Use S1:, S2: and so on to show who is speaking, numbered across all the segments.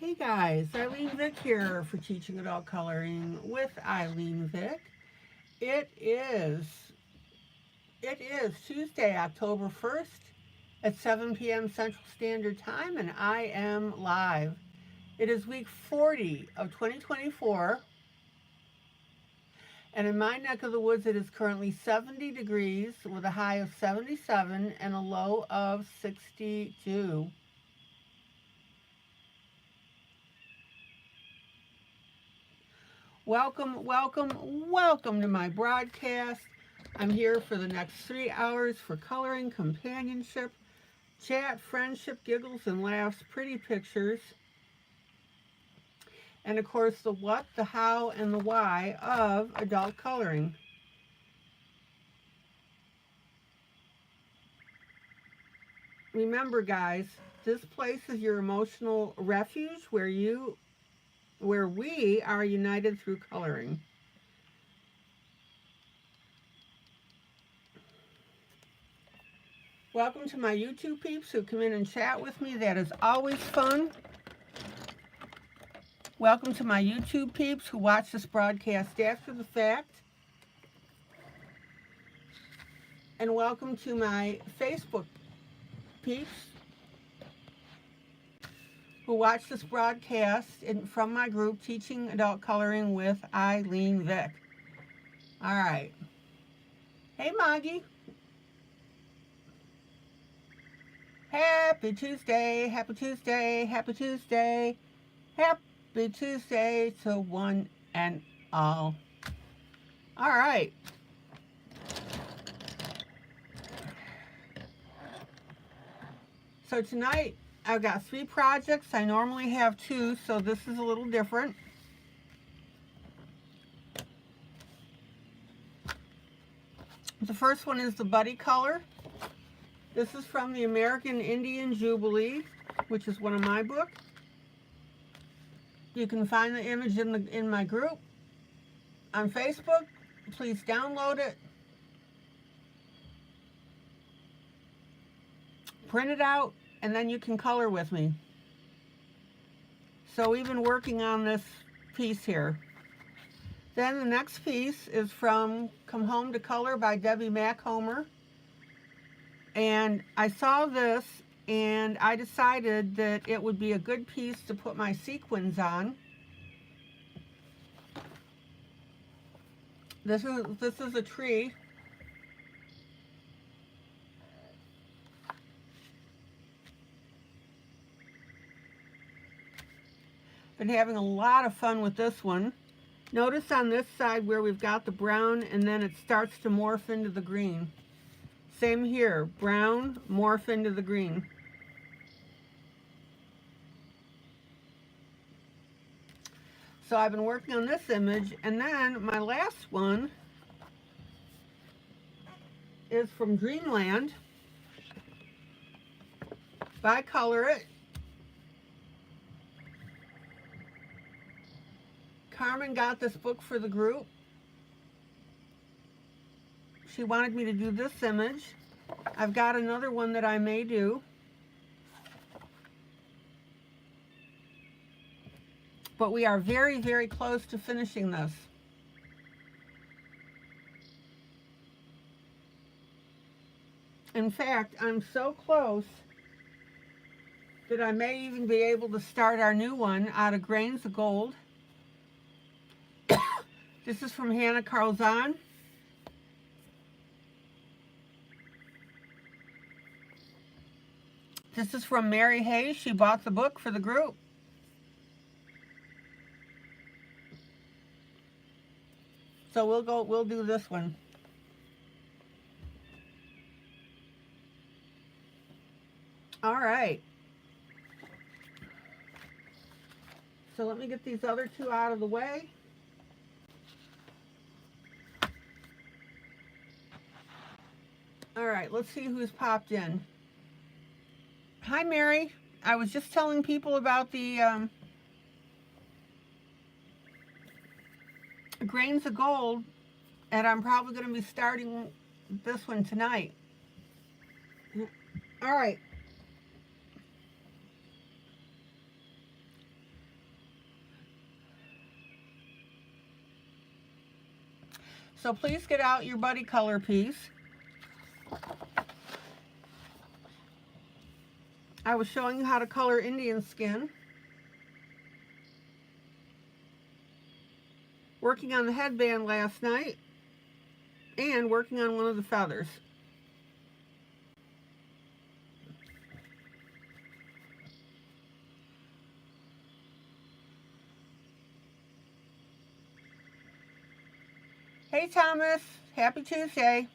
S1: Hey guys, ILene Vick here for Teaching Adult Coloring with ILene Vick. It is it is Tuesday, October 1st at 7 p.m. Central Standard Time, and I am live. It is week 40 of 2024, and in my neck of the woods it is currently 70 degrees with a high of 77 and a low of 62. Welcome to my broadcast. I'm here for the next 3 hours for coloring, companionship, chat, friendship, giggles and laughs, pretty pictures, and of course the what, the how, and the why of adult coloring. Remember guys, this place is your emotional refuge where we are united through coloring. Welcome to my YouTube peeps who come in and chat with me. That is always fun. Welcome to my YouTube peeps who watch this broadcast after the fact. And welcome to my Facebook peeps who watch this broadcast from my group, Teaching Adult Coloring with ILene Vick. All right. Hey, Maggie. Happy Tuesday, happy Tuesday, happy Tuesday, happy Tuesday to one and all. All right. So tonight I've got 3 projects. I normally have 2, so this is a little different. The first one is the Buddy Color. This is from the American Indian Jubilee, which is one of my books. You can find the image in my group on Facebook. Please download it, print it out, and then you can color with me. So we've been working on this piece here. Then the next piece is from Come Home to Color by Debbie Machomer. And I saw this and I decided that it would be a good piece to put my sequins on. This is a tree. Been having a lot of fun with this one. Notice on this side where we've got the brown and then it starts to morph into the green. Same here, brown, morph into the green. So I've been working on this image, and then my last one is from Dreamland by Color It. Carmen got this book for the group. She wanted me to do this image. I've got another one that I may do. But we are very, very close to finishing this. In fact, I'm so close that I may even be able to start our new one out of Grains of Gold. This is from Hannah Carlzon. This is from Mary Hayes. She bought the book for the group. So we'll do this one. All right. So let me get these other 2 out of the way. All right, let's see who's popped in. Hi, Mary. I was just telling people about the Grains of Gold, and I'm probably going to be starting this one tonight. All right. So please get out your buddy color piece. I was showing you how to color Indian skin. Working on the headband last night and working on one of the feathers. Hey Thomas, happy Tuesday.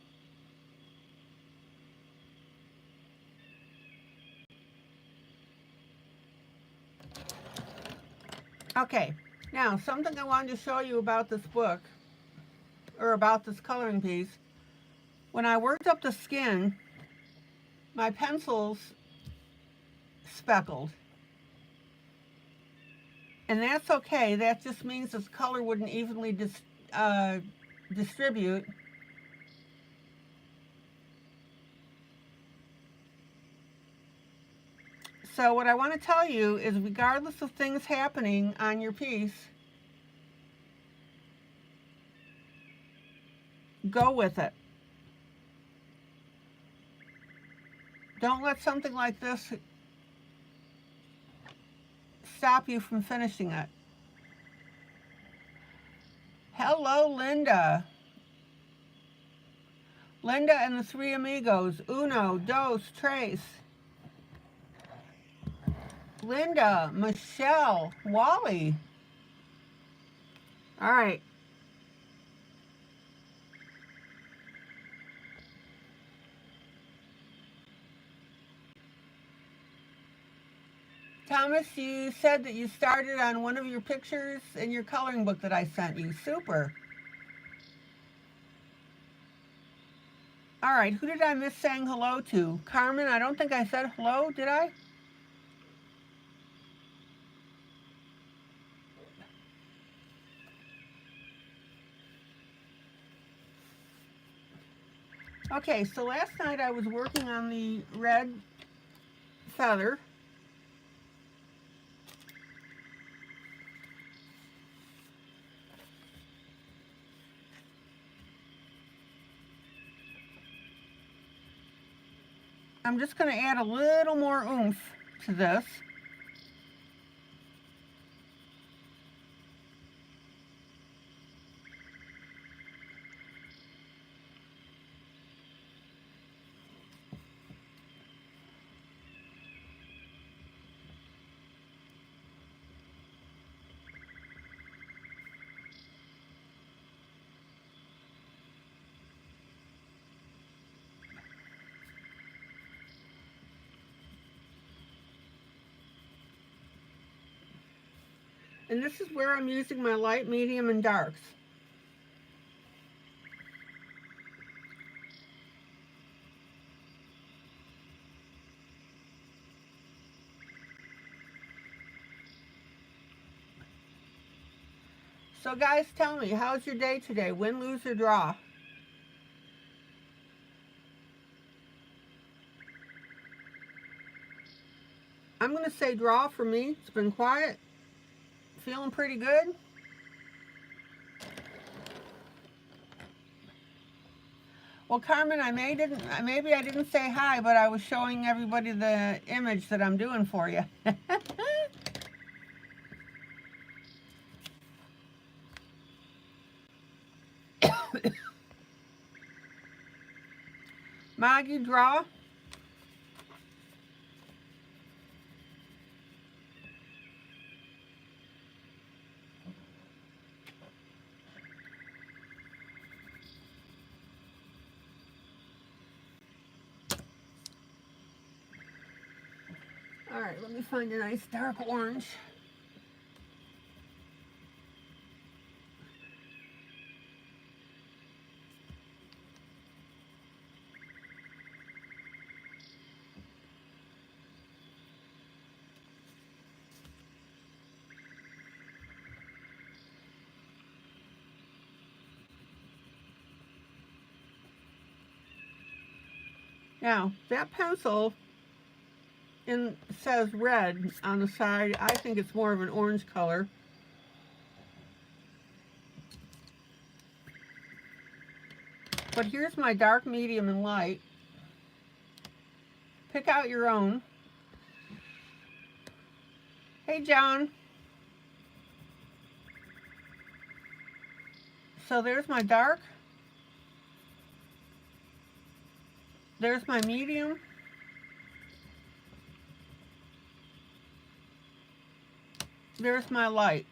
S1: Okay, now something I wanted to show you about this book, or about this coloring piece. When I worked up the skin, my pencils speckled. And that's okay, that just means this color wouldn't evenly distribute. So what I want to tell you is, regardless of things happening on your piece, go with it. Don't let something like this stop you from finishing it. Hello, Linda. Linda and the three amigos, Uno, Dos, Tres. Linda, Michelle, Wally. All right. Thomas, you said that you started on one of your pictures in your coloring book that I sent you. Super. All right, who did I miss saying hello to? Carmen, I don't think I said hello, did I? Okay, so last night I was working on the red feather. I'm just going to add a little more oomph to this. And this is where I'm using my light, medium, and darks. So guys, tell me, how's your day today? Win, lose, or draw? I'm going to say draw for me. It's been quiet. Feeling pretty good. Well, Carmen, maybe I didn't say hi, but I was showing everybody the image that I'm doing for you. Maggie, draw. All right, let me find a nice dark orange. Now, that pencil says red on the side. I think it's more of an orange color. But here's my dark, medium, and light. Pick out your own. Hey, John. So there's my dark. There's my medium. There's my light.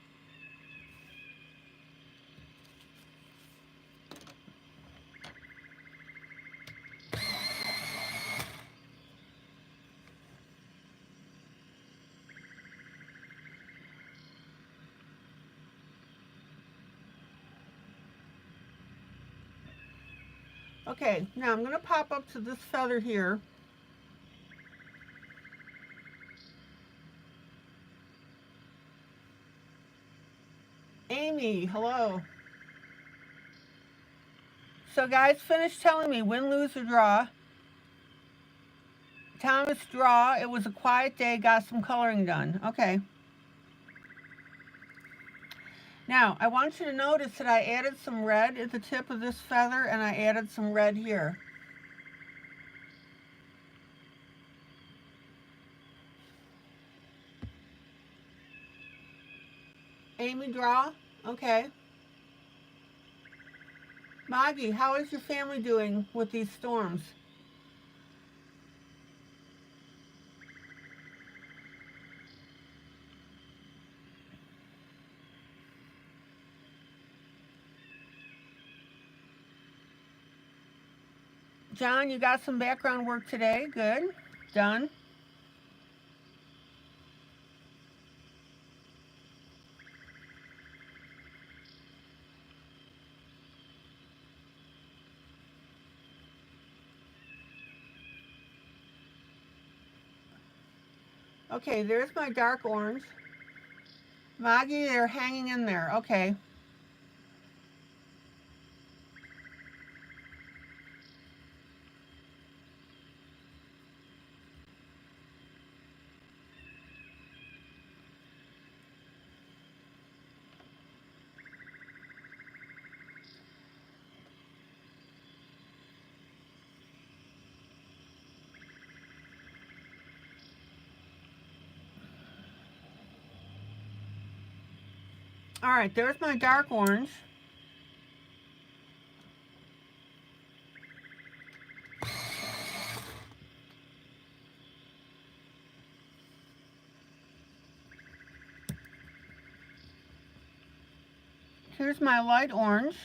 S1: Okay, now I'm going to pop up to this feather here. Amy, hello. So guys, finish telling me, win, lose, or draw. Thomas, draw. It was a quiet day, got some coloring done. Okay. Now, I want you to notice that I added some red at the tip of this feather, and I added some red here. Amy, draw. Okay. Maggie, how is your family doing with these storms? John, you got some background work today. Good. Done. Okay, there's my dark orange. Maggie, they're hanging in there. Okay. All right, there's my dark orange. Here's my light orange.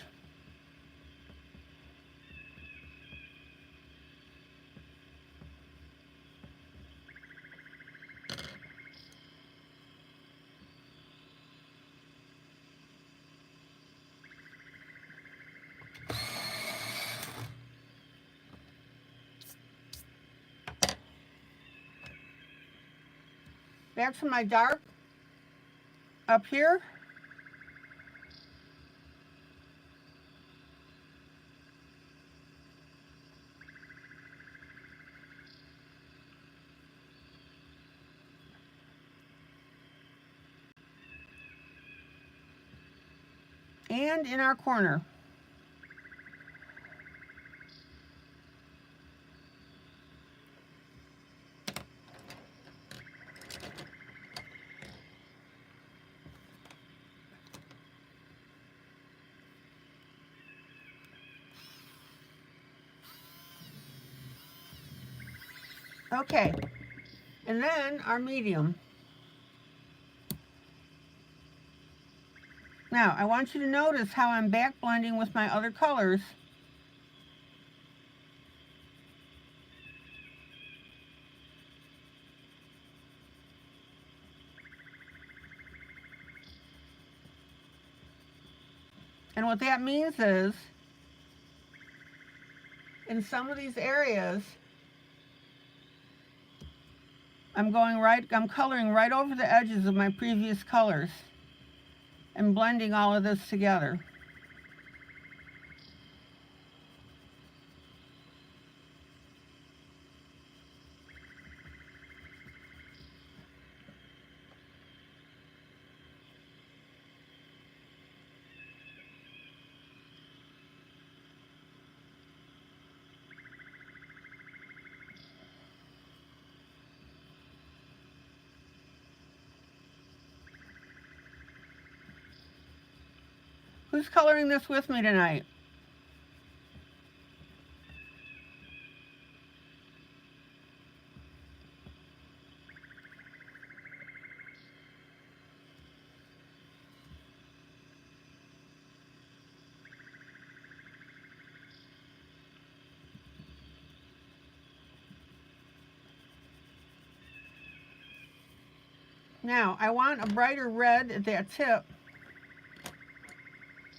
S1: Back to my dark up here. And in our corner. Okay, and then our medium. Now, I want you to notice how I'm back blending with my other colors. And what that means is, in some of these areas, I'm coloring right over the edges of my previous colors and blending all of this together. Who's coloring this with me tonight? Now, I want a brighter red at that tip,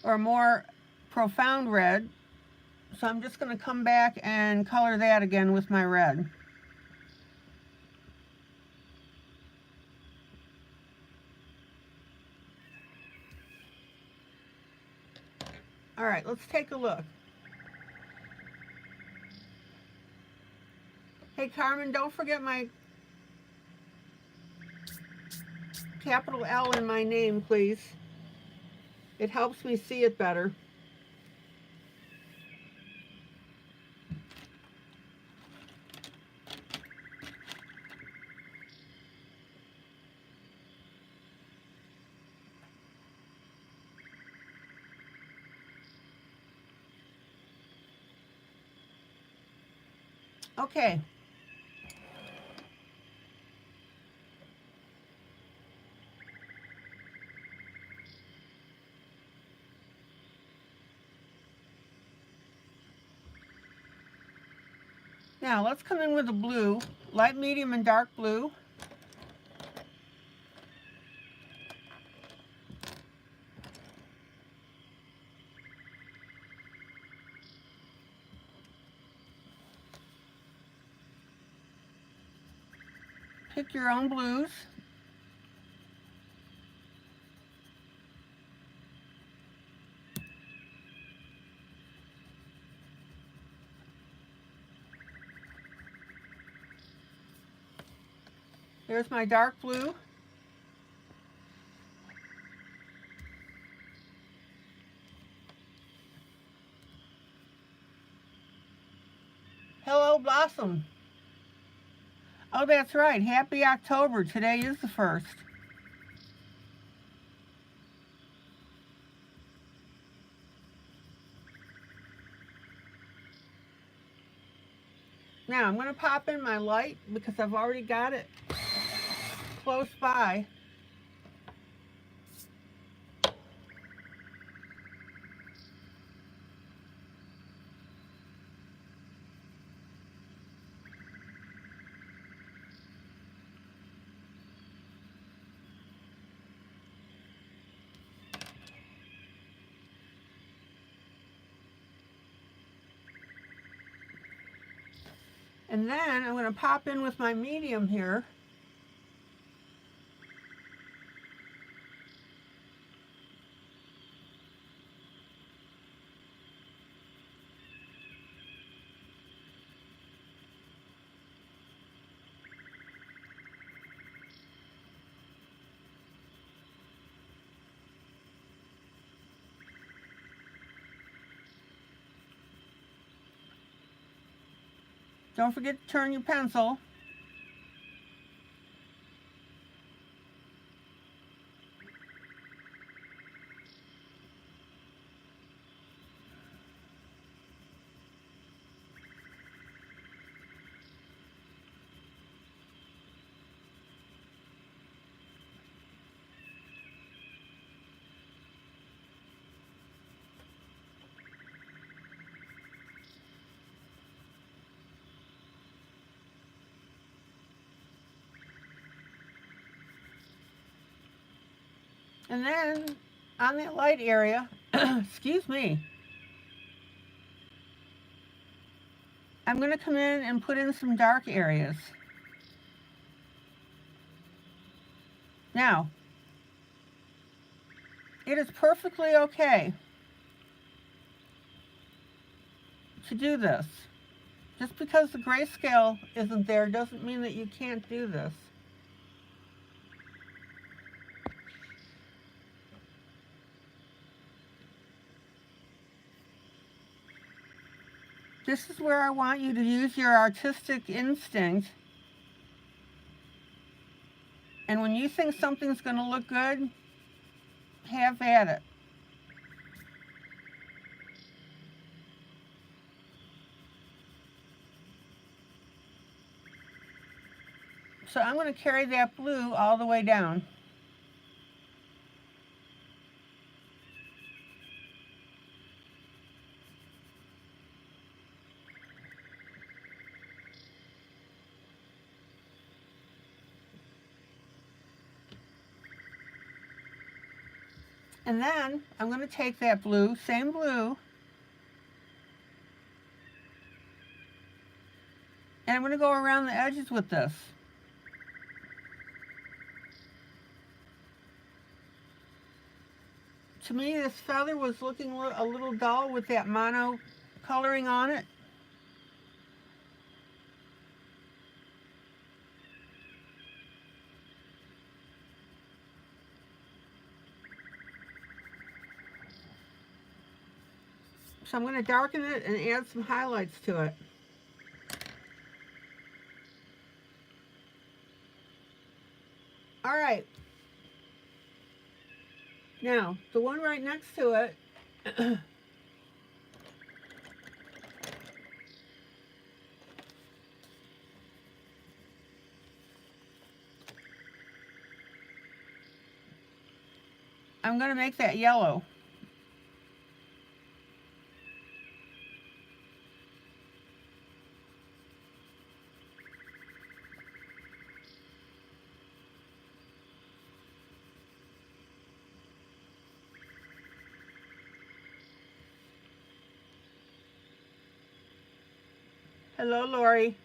S1: or a more profound red, so I'm just going to come back and color that again with my red. All right, let's take a look. Hey, Carmen, don't forget my capital L in my name, please. It helps me see it better. Okay. Now let's come in with the blue, light, medium, and dark blue. Pick your own blues. There's my dark blue. Hello, Blossom. Oh, that's right. Happy October. Today is the 1st. Now I'm going to pop in my light because I've already got it close by. And then I'm going to pop in with my medium here. Don't forget to turn your pencil. And then on that light area, excuse me, I'm going to come in and put in some dark areas. Now, it is perfectly okay to do this. Just because the grayscale isn't there doesn't mean that you can't do this. This is where I want you to use your artistic instinct. And when you think something's going to look good, have at it. So I'm going to carry that blue all the way down. And then I'm going to take that blue, same blue, and I'm going to go around the edges with this. To me, this feather was looking a little dull with that mono coloring on it. So I'm going to darken it and add some highlights to it. All right. Now, the one right next to it, I'm going to make that yellow. Hello, Lori.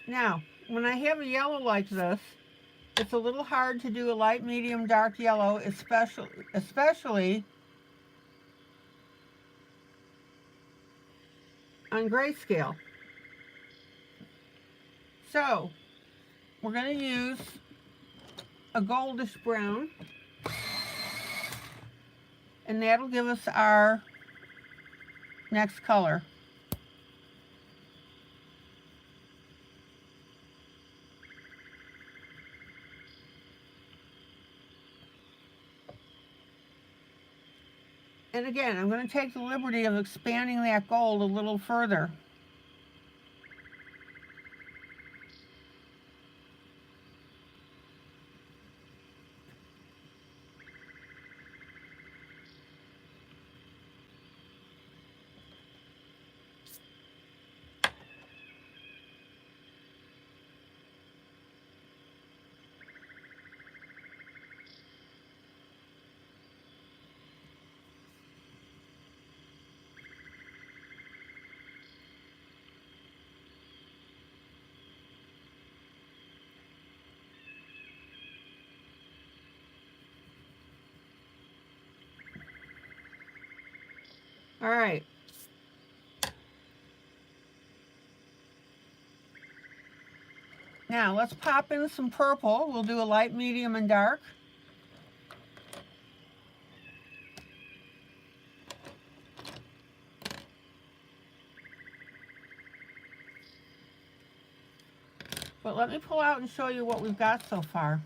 S1: Now, when I have a yellow like this, it's a little hard to do a light, medium, dark yellow, especially on grayscale. So, we're going to use a goldish brown, and that'll give us our next color. And again, I'm going to take the liberty of expanding that gold a little further. All right. Now let's pop in some purple. We'll do a light, medium, and dark. But let me pull out and show you what we've got so far.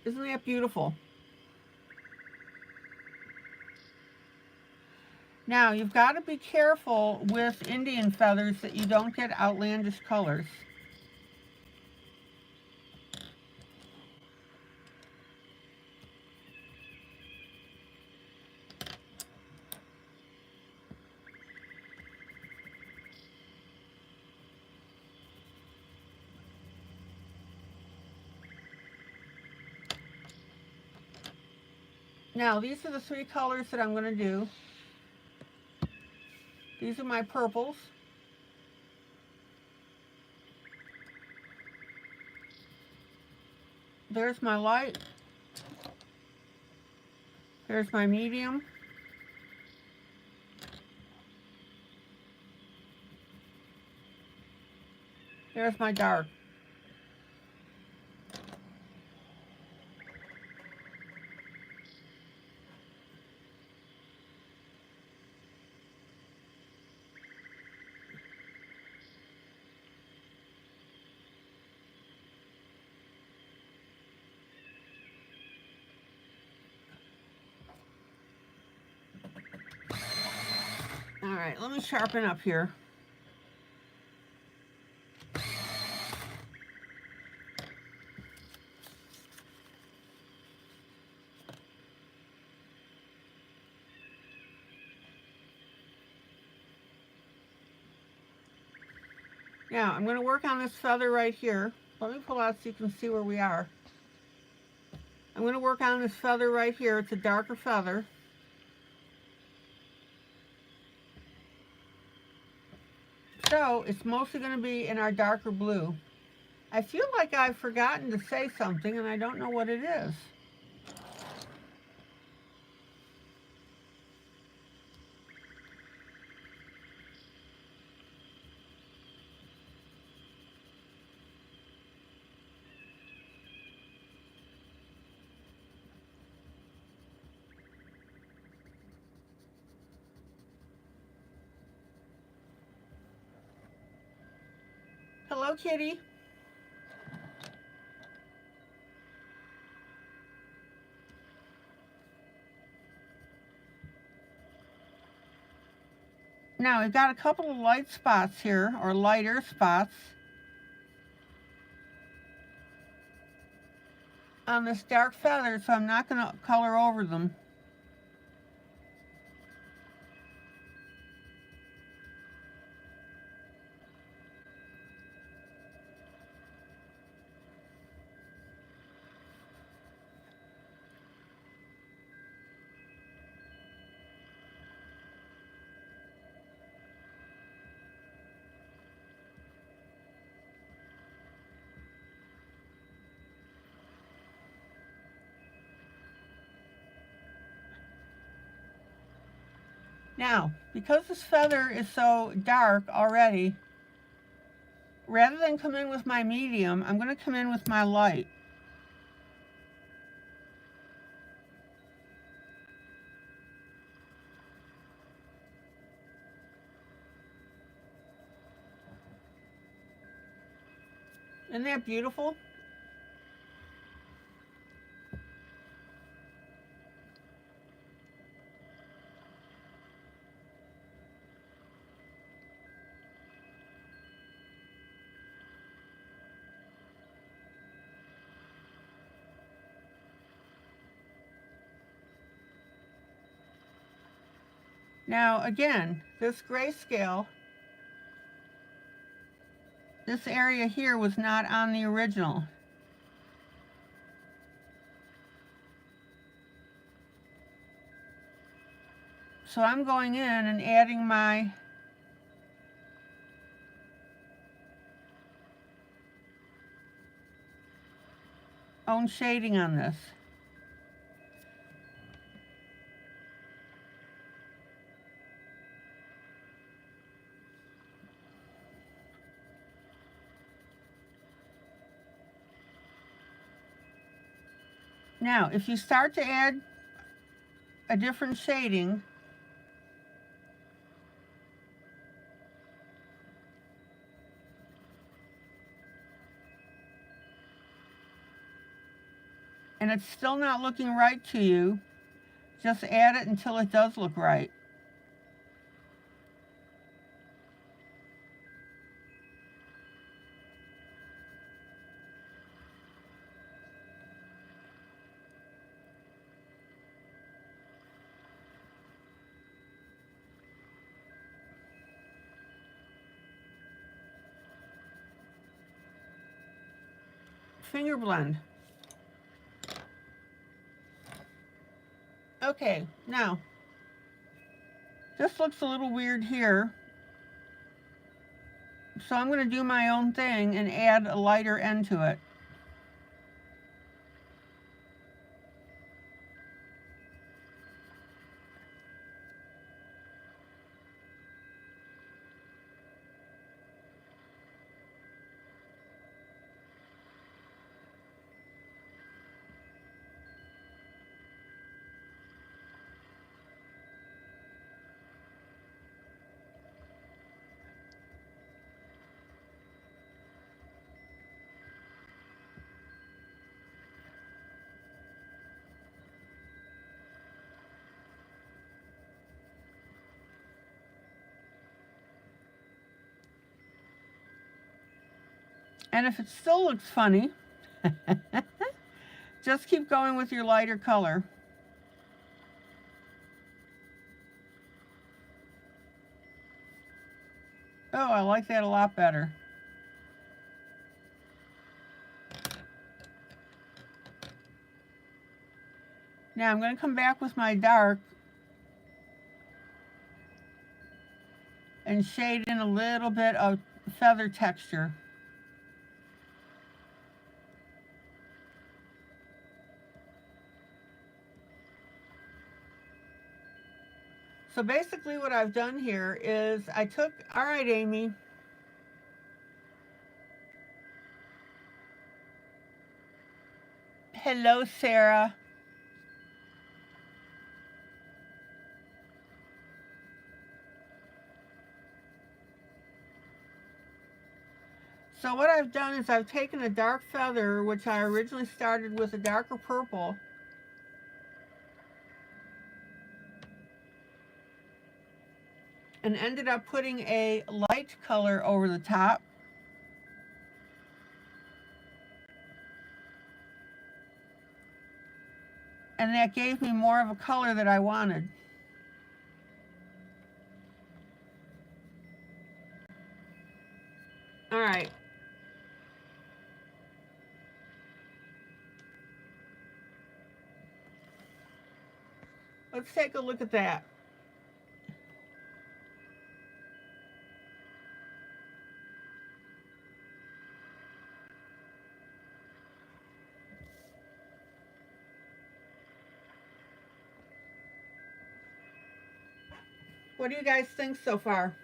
S1: Isn't that beautiful? Now, you've got to be careful with Indian feathers that you don't get outlandish colors. Now, these are the three colors that I'm going to do. These are my purples. There's my light. There's my medium. There's my dark. All right, let me sharpen up here. Now, I'm going to work on this feather right here. Let me pull out so you can see where we are. I'm going to work on this feather right here. It's a darker feather. So, it's mostly going to be in our darker blue. I feel like I've forgotten to say something, and I don't know what it is. Hello, kitty. Now, we've got a couple of light spots here, or lighter spots, on this dark feather, so I'm not going to color over them. Now, because this feather is so dark already, rather than come in with my medium, I'm going to come in with my light. Isn't that beautiful? Now, again, this grayscale, this area here was not on the original. So I'm going in and adding my own shading on this. Now, if you start to add a different shading, and it's still not looking right to you, just add it until it does look right. Finger blend. Okay, now, this looks a little weird here, so I'm going to do my own thing and add a lighter end to it. And if it still looks funny, just keep going with your lighter color. Oh, I like that a lot better. Now I'm going to come back with my dark and shade in a little bit of feather texture. So basically what I've done here is I took, all right, Amy. Hello, Sarah. So what I've done is I've taken a dark feather, which I originally started with a darker purple, and ended up putting a light color over the top. And that gave me more of a color that I wanted. All right. Let's take a look at that. What do you guys think so far?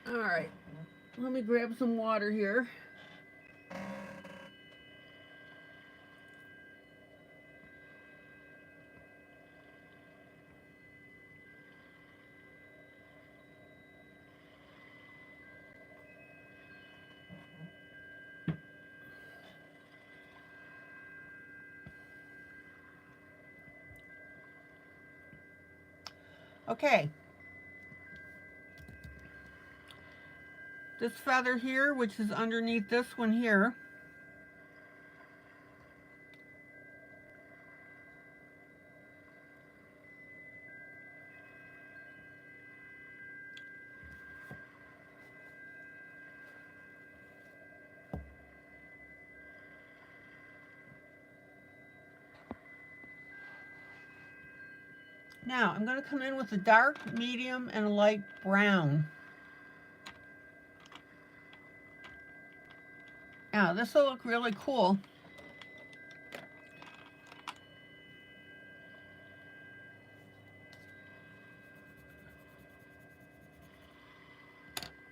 S1: All right, let me grab some water here. Okay. This feather here, which is underneath this one here, now I'm going to come in with a dark, medium, and a light brown. Now this will look really cool.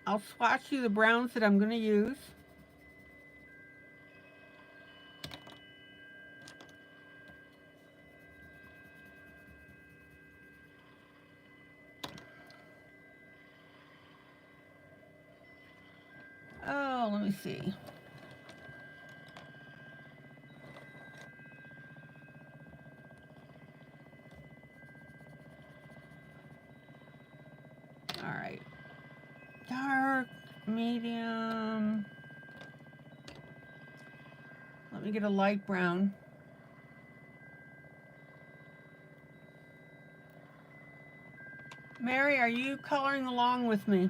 S1: I'll swatch you the browns that I'm going to use. Oh, let me see. All right. Dark, medium. Let me get a light brown. Mary, are you coloring along with me?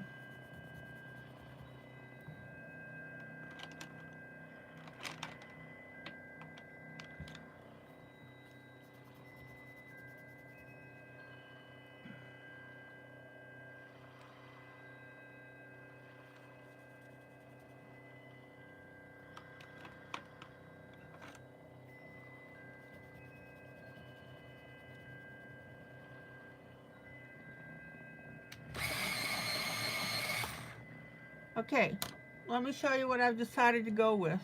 S1: Okay, let me show you what I've decided to go with.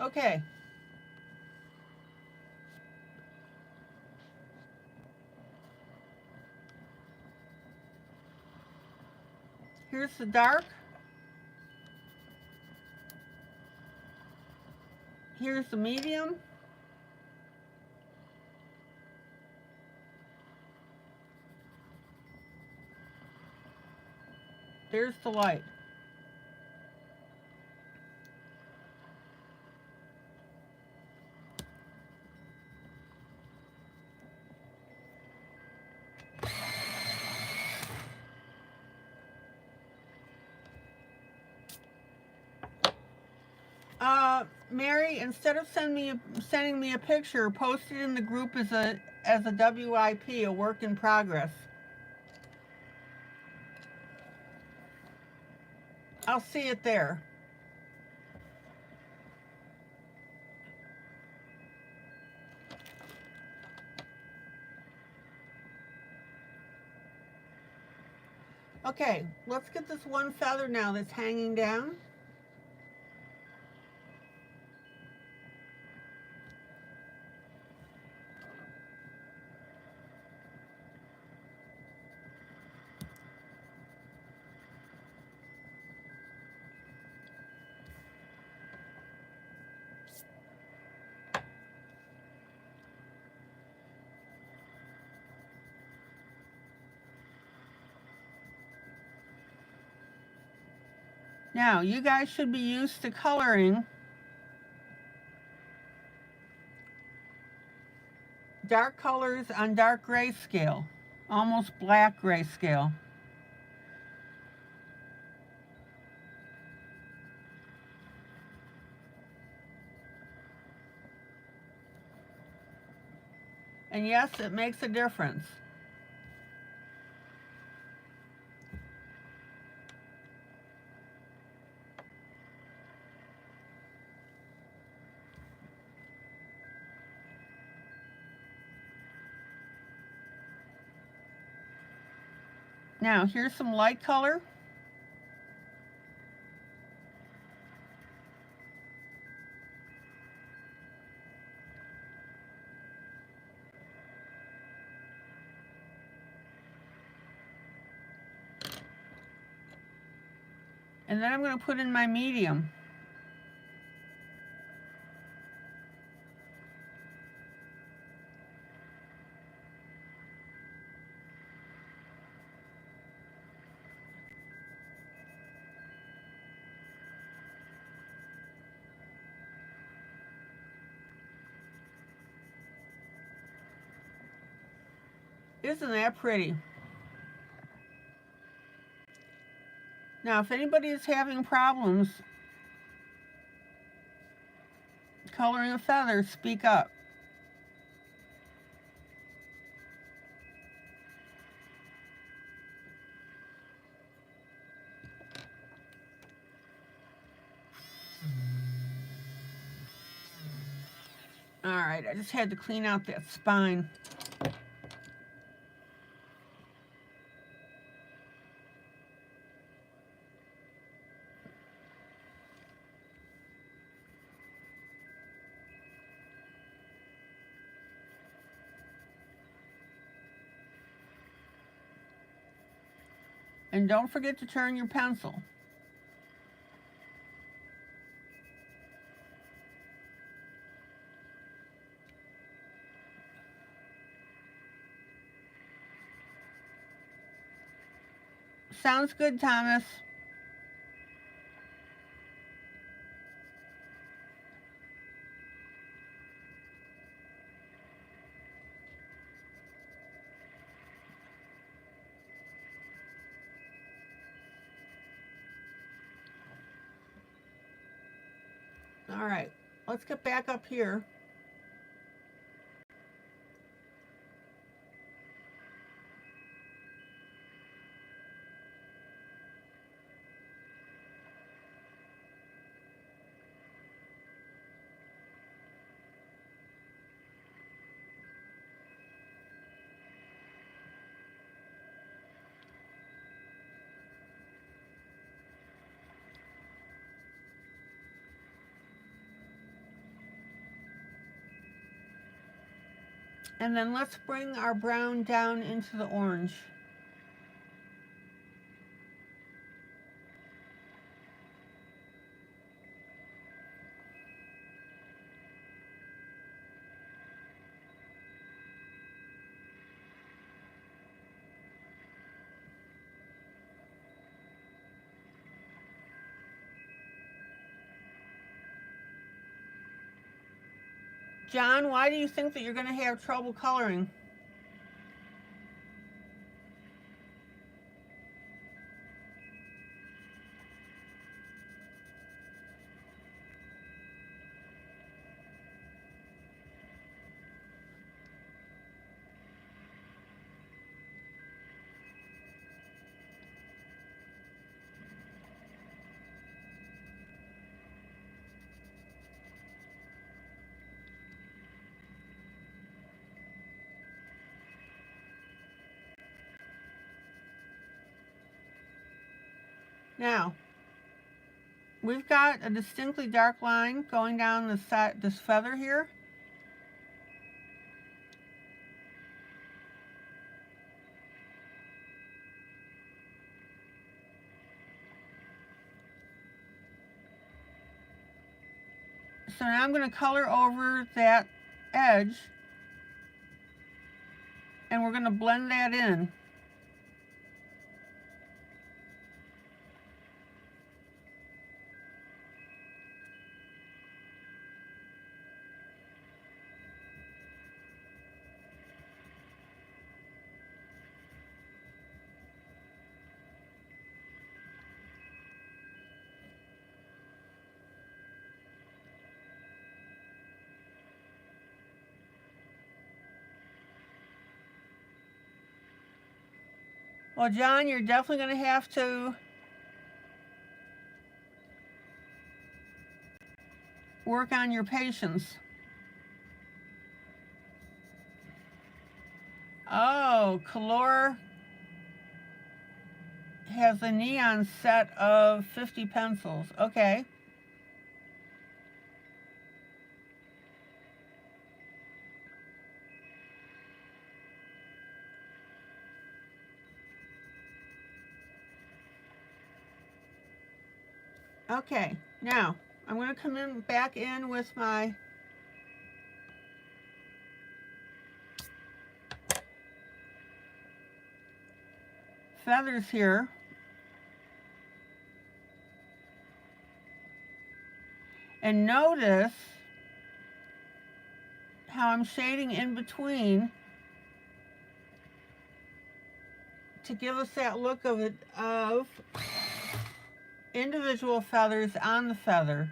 S1: Okay. Here's the dark. Here's the medium. There's the light. Mary, instead of sending me a picture, post it in the group as a WIP, a work in progress. I'll see it there. Okay, let's get this one feather now that's hanging down. Now, you guys should be used to coloring dark colors on dark grayscale, almost black grayscale. And yes, it makes a difference. Now, here's some light color. And then I'm going to put in my medium. Isn't that pretty? Now, if anybody is having problems coloring a feather, speak up. All right, I just had to clean out that spine. And don't forget to turn your pencil. Sounds good, Thomas. All right, let's get back up here. And then let's bring our brown down into the orange. John, why do you think that you're going to have trouble coloring? Now, we've got a distinctly dark line going down the side, this feather here. So now I'm going to color over that edge, and we're going to blend that in. Well, John, you're definitely going to have to work on your patience. Oh, Color has a neon set of 50 pencils. Okay. Okay, now I'm going to come in back in with my feathers here. And notice how I'm shading in between to give us that look of individual feathers on the feather.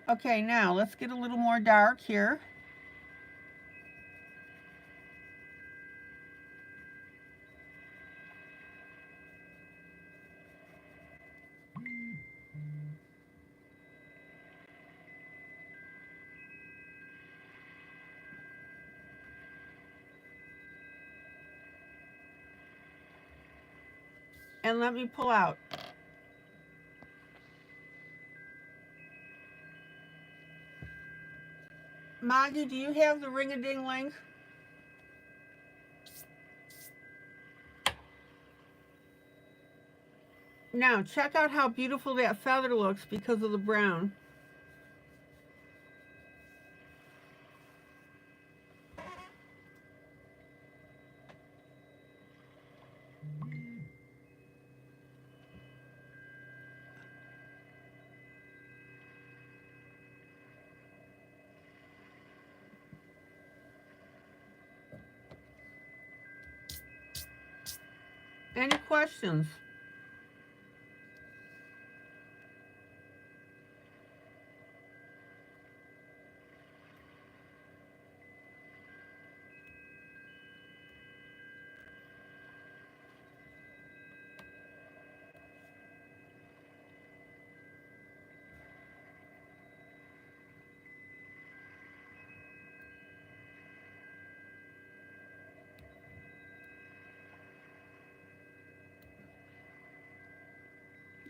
S1: Okay, now let's get a little more dark here. And let me pull out. Maggie, do you have the ring-a-ding link? Now, check out how beautiful that feather looks because of the brown. Any questions?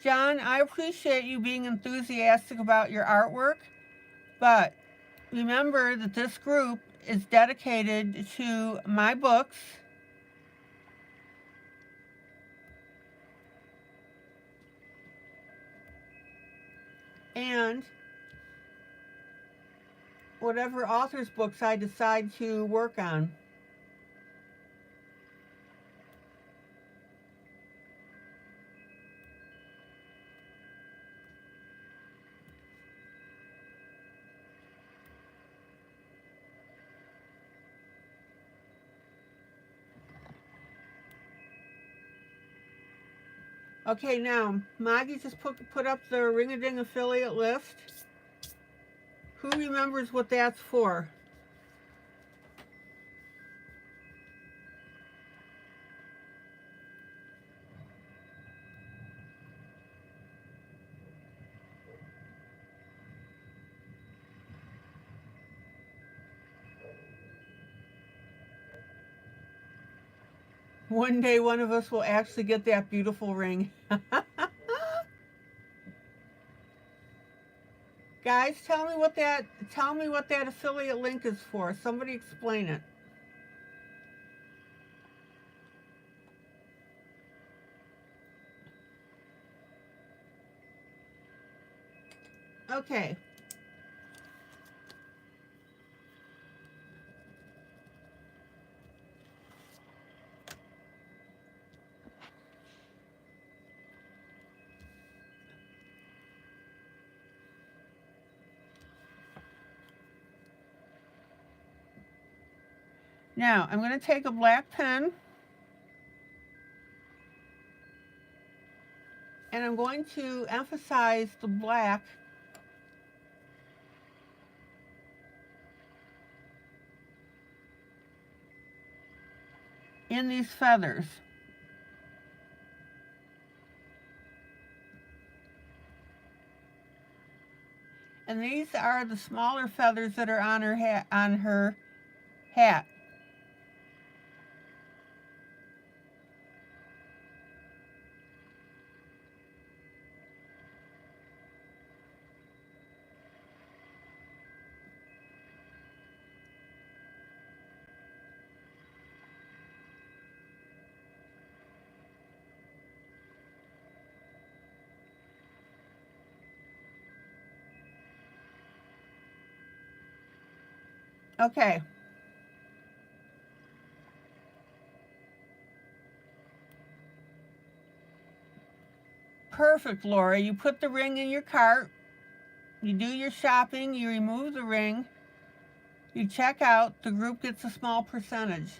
S1: John, I appreciate you being enthusiastic about your artwork, but remember that this group is dedicated to my books and whatever author's books I decide to work on. Okay, now, Maggie just put up the Ring-a-Ding affiliate list. Who remembers what that's for? One day one of us will actually get that beautiful ring. Guys, tell me what that affiliate link is for. Somebody explain it. Okay. Now, I'm going to take a black pen and I'm going to emphasize the black in these feathers. And these are the smaller feathers that are on her hat. Okay. Perfect, Laura. You put the ring in your cart, you do your shopping, you remove the ring, you check out, the group gets a small percentage.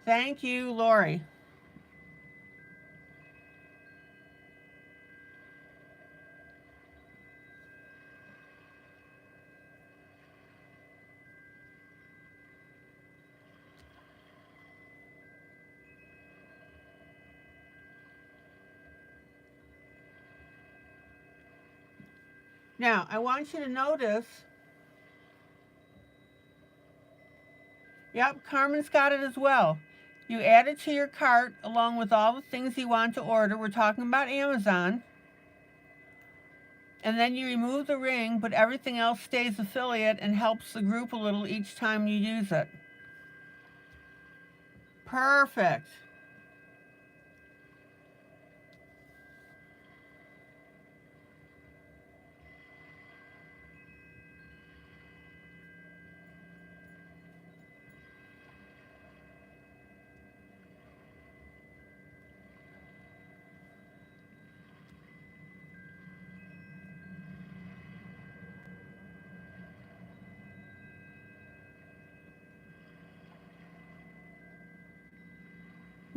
S1: Thank you, Lori. Now, I want you to notice, yep, Carmen's got it as well. You add it to your cart along with all the things you want to order. We're talking about Amazon. And then you remove the ring, but everything else stays affiliate and helps the group a little each time you use it. Perfect.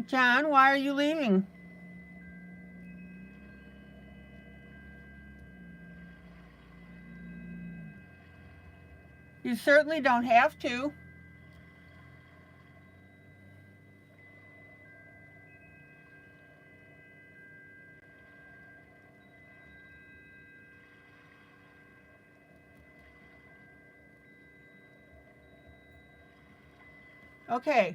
S1: John, why are you leaving? You certainly don't have to. Okay.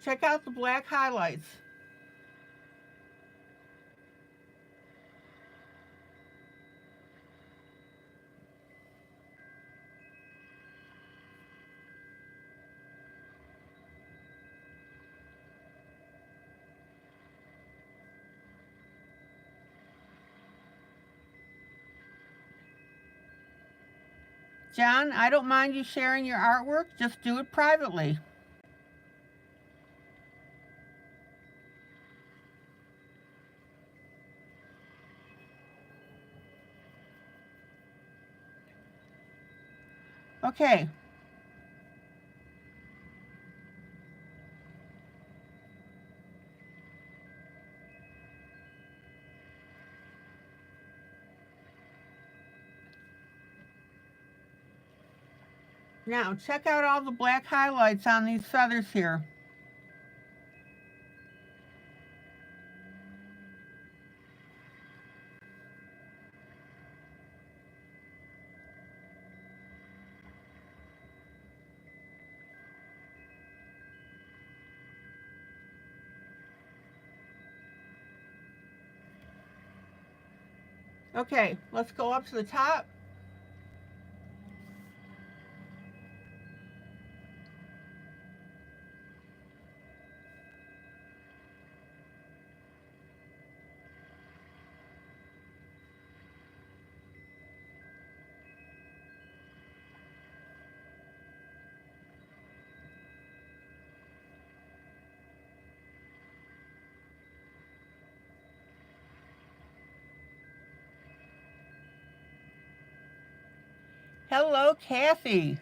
S1: Check out the black highlights. John, I don't mind you sharing your artwork, just do it privately. Okay. Now, check out all the black highlights on these feathers here. Okay, let's go up to the top. Hello, Kathy.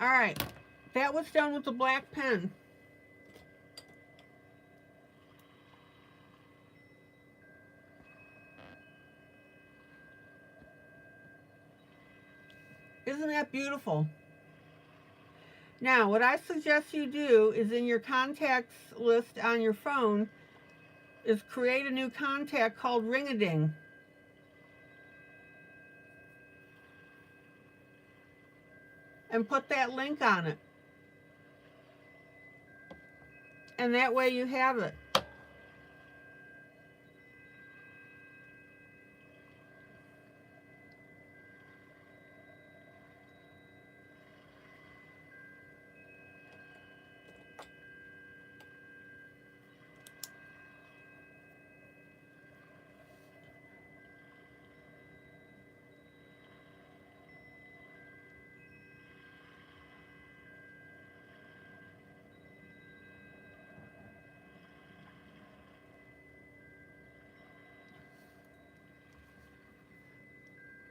S1: All right, that was done with the black pen. Isn't that beautiful? Now, what I suggest you do is in your contacts list on your phone is create a new contact called Ring-a-Ding. And put that link on it. And that way you have it.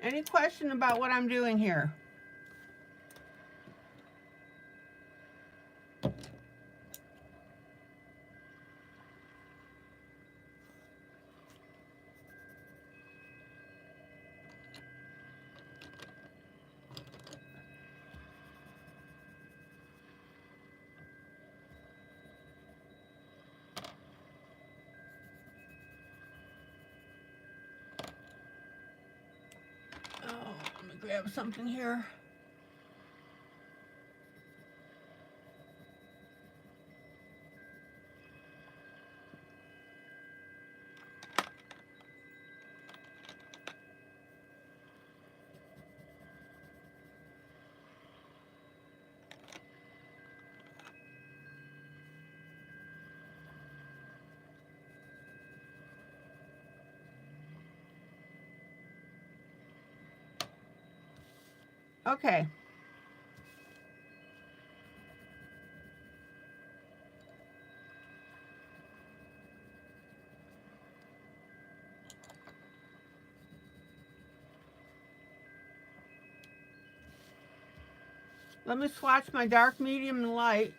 S1: Any question about what I'm doing here? Oh, let me grab something here. Okay. Let me swatch my dark, medium, and light.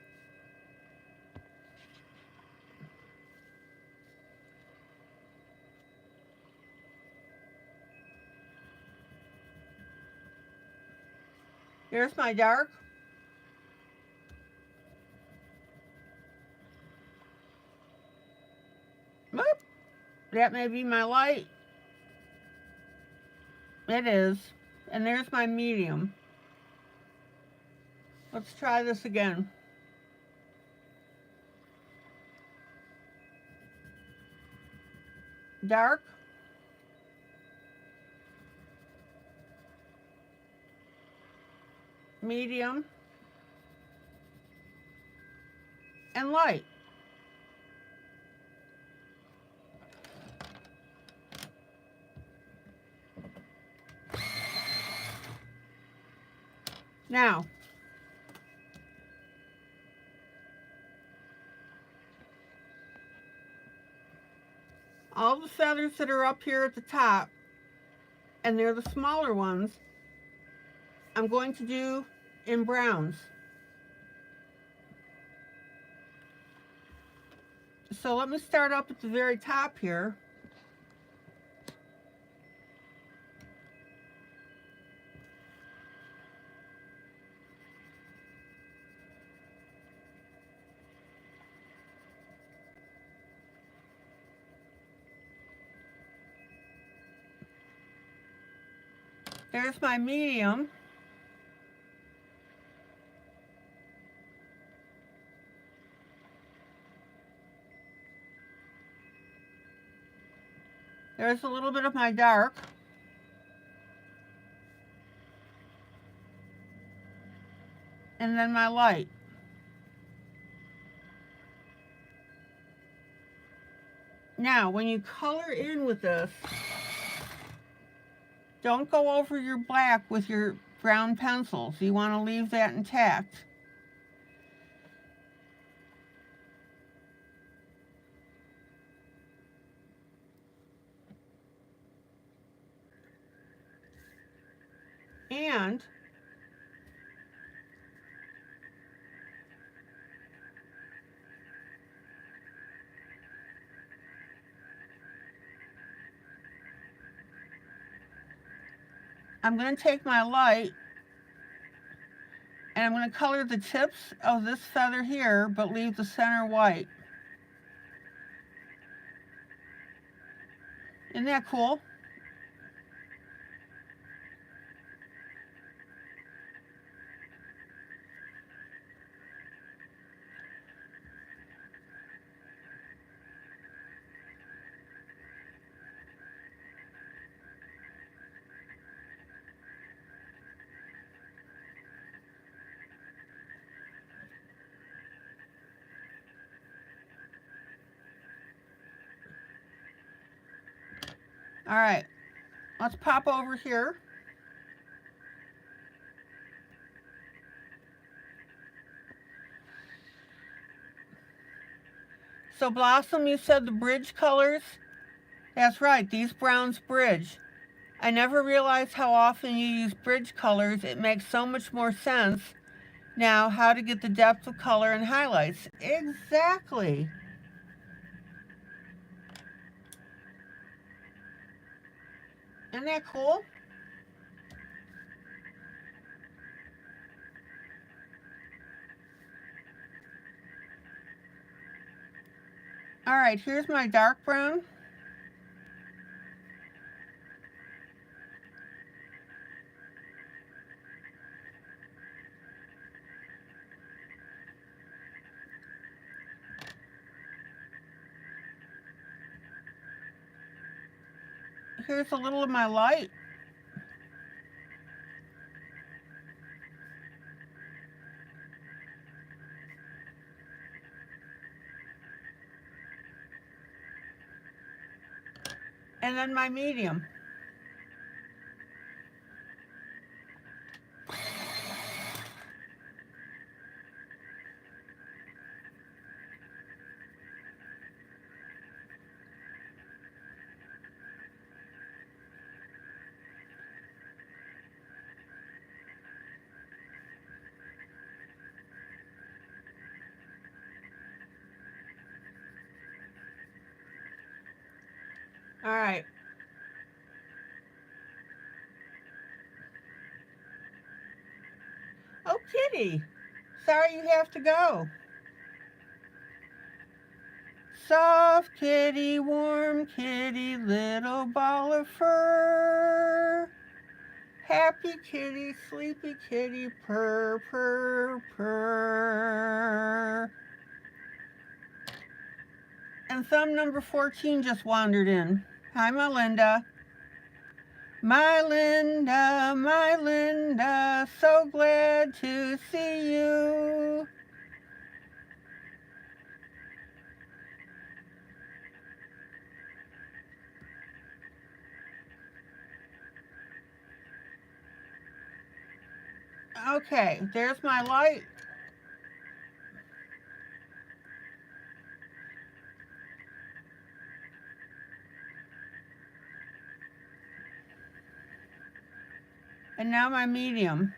S1: Here's my dark. Oop, that may be my light. It is. And there's my medium. Let's try this again. Dark. Medium. And light. Now, all the feathers that are up here at the top, and they're the smaller ones, I'm going to do in browns. So let me start up at the very top here. There's my medium. There's a little bit of my dark. And then my light. Now, when you color in with this, don't go over your black with your brown pencils. You want to leave that intact. And I'm going to take my light and I'm going to color the tips of this feather here, but leave the center white. Isn't that cool? All right, let's pop over here. So Blossom, you said the bridge colors? That's right, these browns bridge. I never realized how often you use bridge colors. It makes so much more sense now how to get the depth of color and highlights. Exactly. Isn't that cool? All right, here's my dark brown. Here's a little of my light. And then my medium. All right. Oh, Kitty. Sorry you have to go. Soft kitty, warm kitty, little ball of fur. Happy kitty, sleepy kitty, purr, purr, purr. And thumb number 14 just wandered in. Hi, Melinda. My Linda, so glad to see you. Okay, there's my light. And now my medium.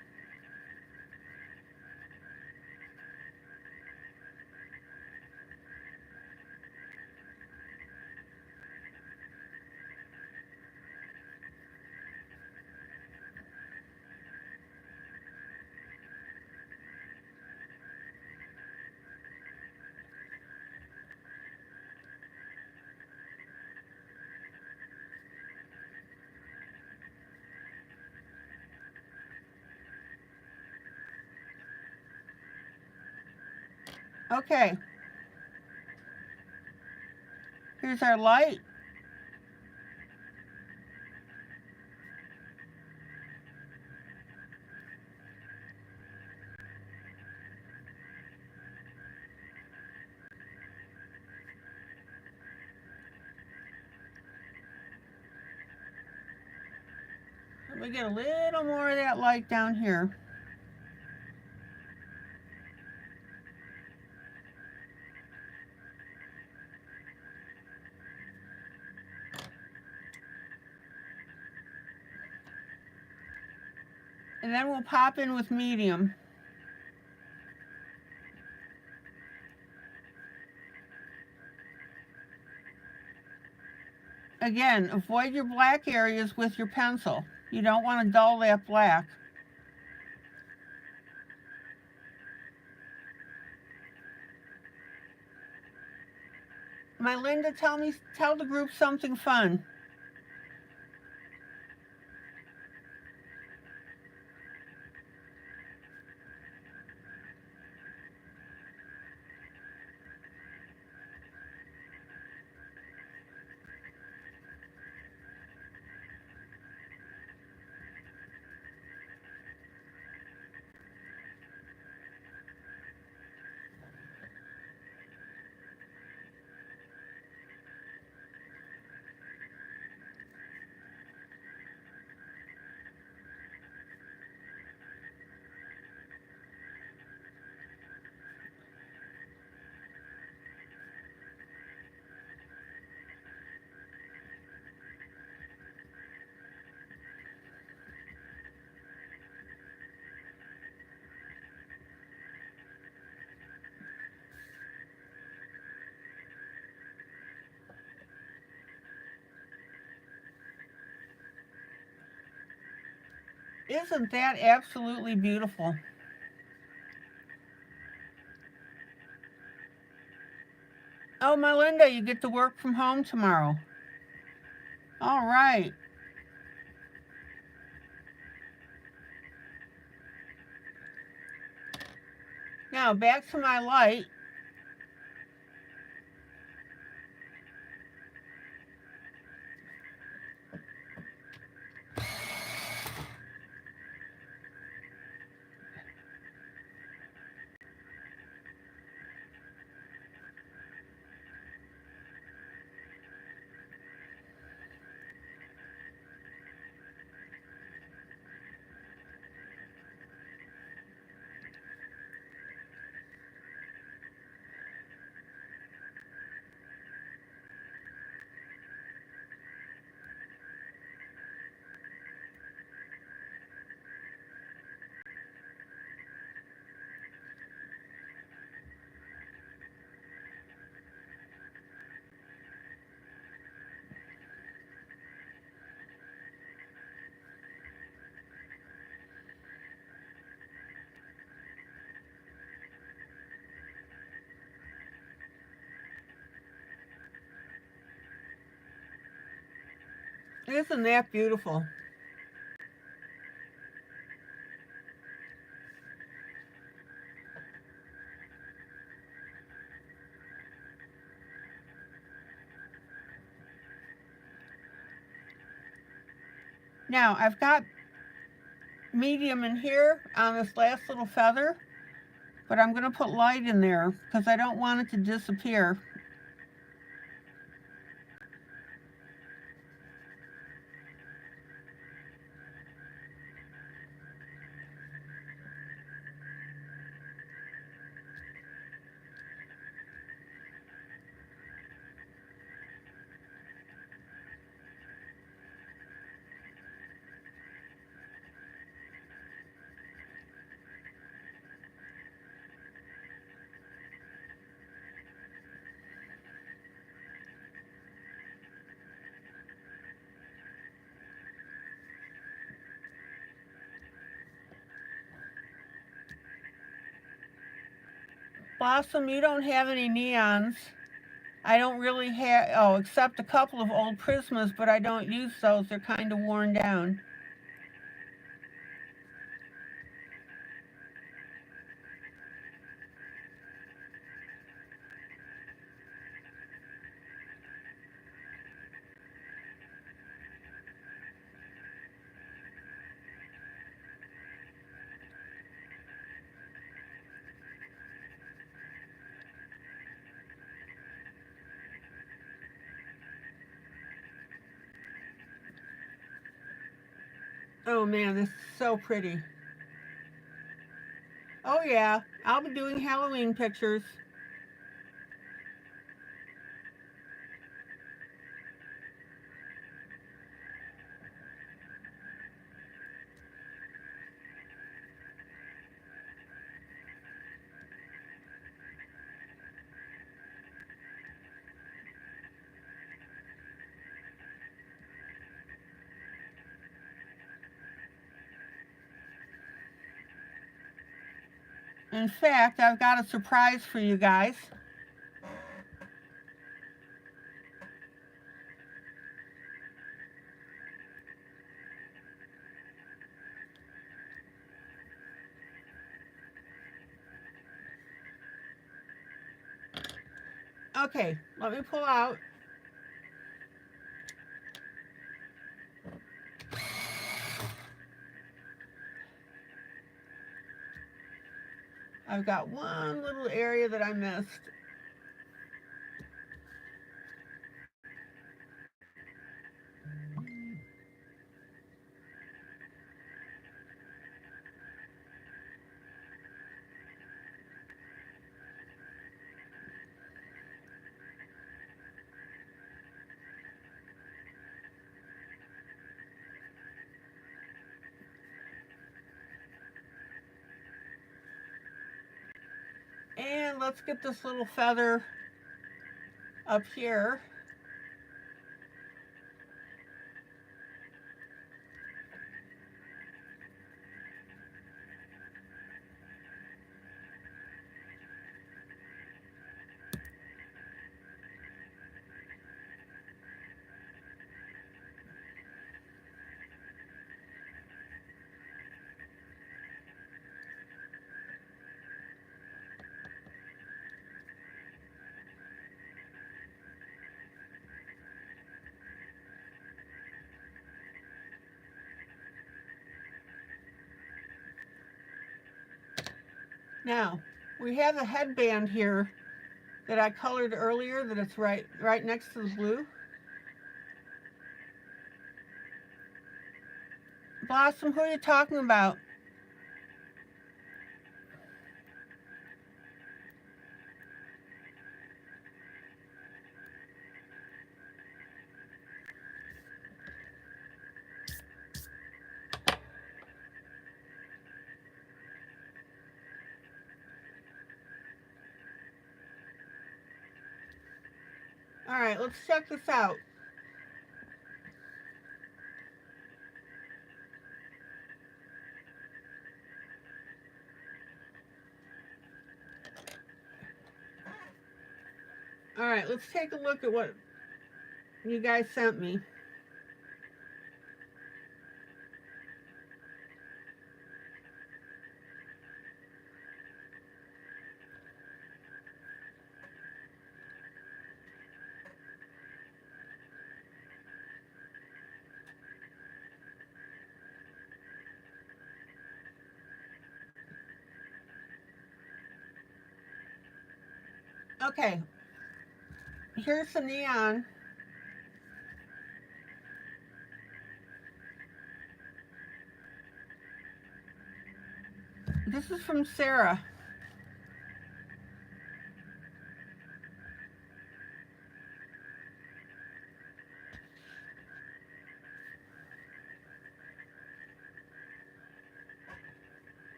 S1: Okay. Here's our light. Let me get a little more of that light down here. And then we'll pop in with medium. Again, avoid your black areas with your pencil. You don't want to dull that black. My Linda, tell the group something fun. Isn't that absolutely beautiful? Oh, Melinda, you get to work from home tomorrow. All right. Now back to my light. Isn't that beautiful? Now, I've got medium in here on this last little feather, but I'm going to put light in there because I don't want it to disappear. Blossom, you don't have any neons. I don't really have, oh, except a couple of old Prismas, but I don't use those. They're kind of worn down. Oh man, this is so pretty. Oh yeah, I'll be doing Halloween pictures. In fact, I've got a surprise for you guys. Okay, let me pull out. I've got one little area that I missed. And let's get this little feather up here. Now, we have a headband here that I colored earlier that it's right next to the blue. Blossom, who are you talking about? All right, let's check this out. All right, let's take a look at what you guys sent me. Okay, here's some neon. This is from Sarah.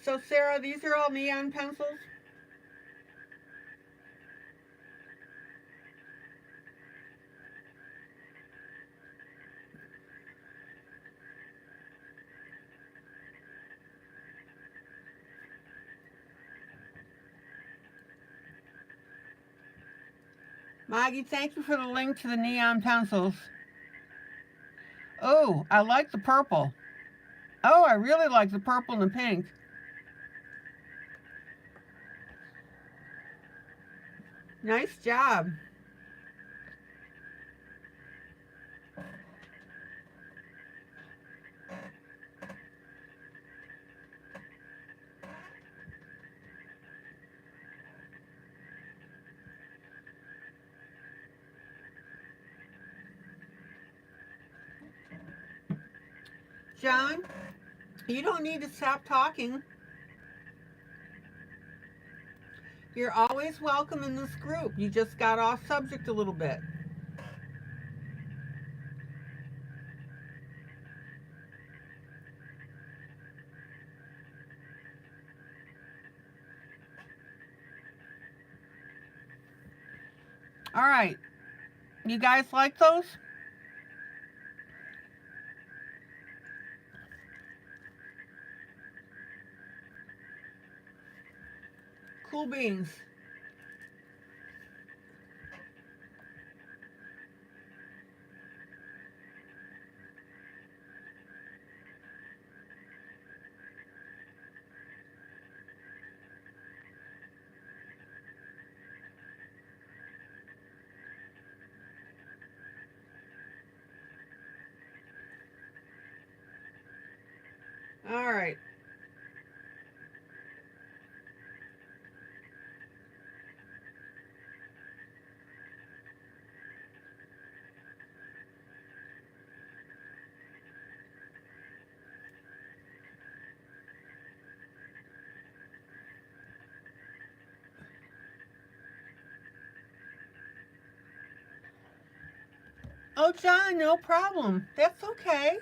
S1: So Sarah, these are all neon pencils? Maggie, thank you for the link to the neon pencils. Oh, I like the purple. Oh, I really like the purple and the pink. Nice job. John, you don't need to stop talking. You're always welcome in this group. You just got off subject a little bit. All right. You guys like those? Cool beans. All right. Oh, John, no problem. That's okay.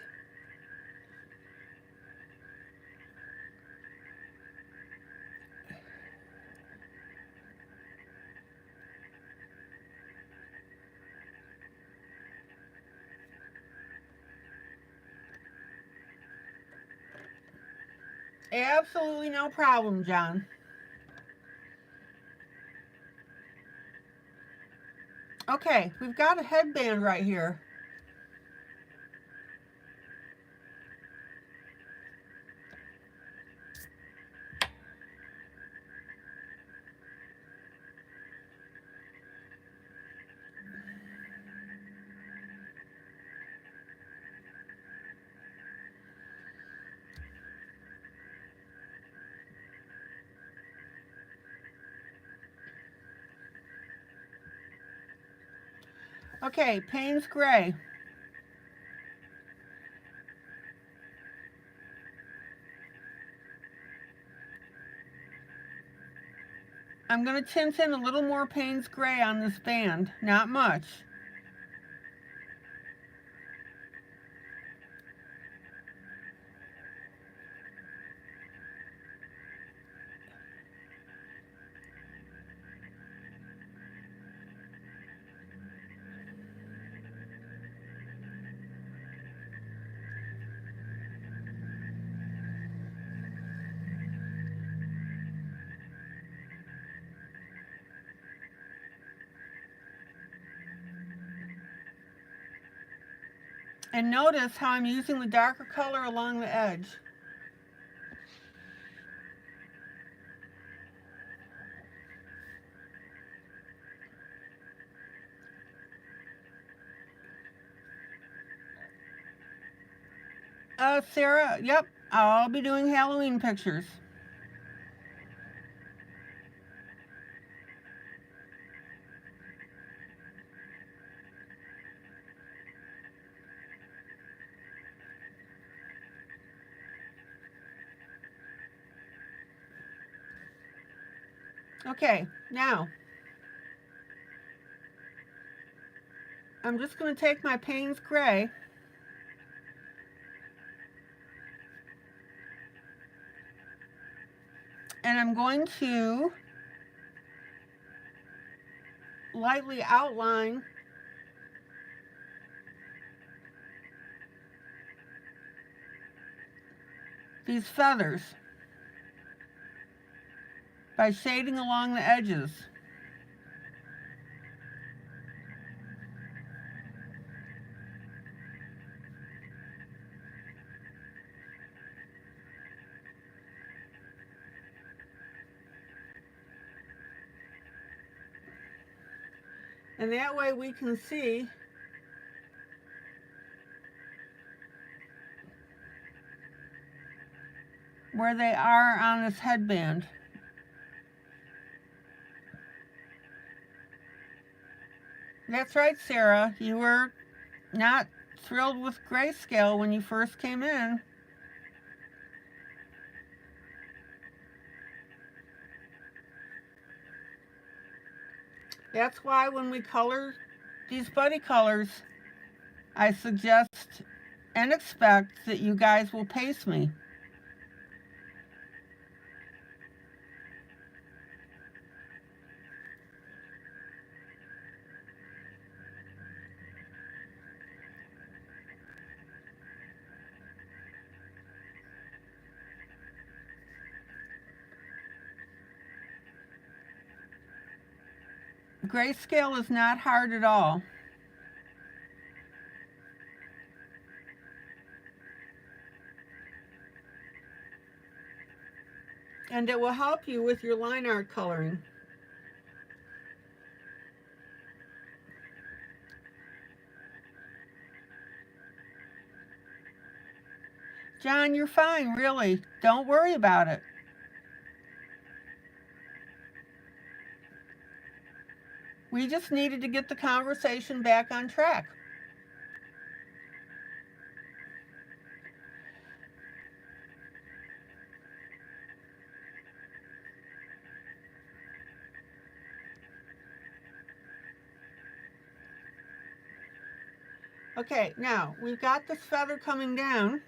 S1: Absolutely no problem, John. Okay, we've got a headband right here. Okay, Payne's Gray. I'm going to tint in a little more Payne's Gray on this band. Not much. And notice how I'm using the darker color along the edge. Sarah, yep, I'll be doing Halloween pictures. Okay, now I'm just going to take my Payne's Gray and I'm going to lightly outline these feathers by shading along the edges. And that way we can see where they are on this headband. That's right, Sarah. You were not thrilled with grayscale when you first came in. That's why when we color these buddy colors, I suggest and expect that you guys will pace me. Grayscale is not hard at all. And it will help you with your line art coloring. John, you're fine, really. Don't worry about it. We just needed to get the conversation back on track. Okay, now we've got this feather coming down.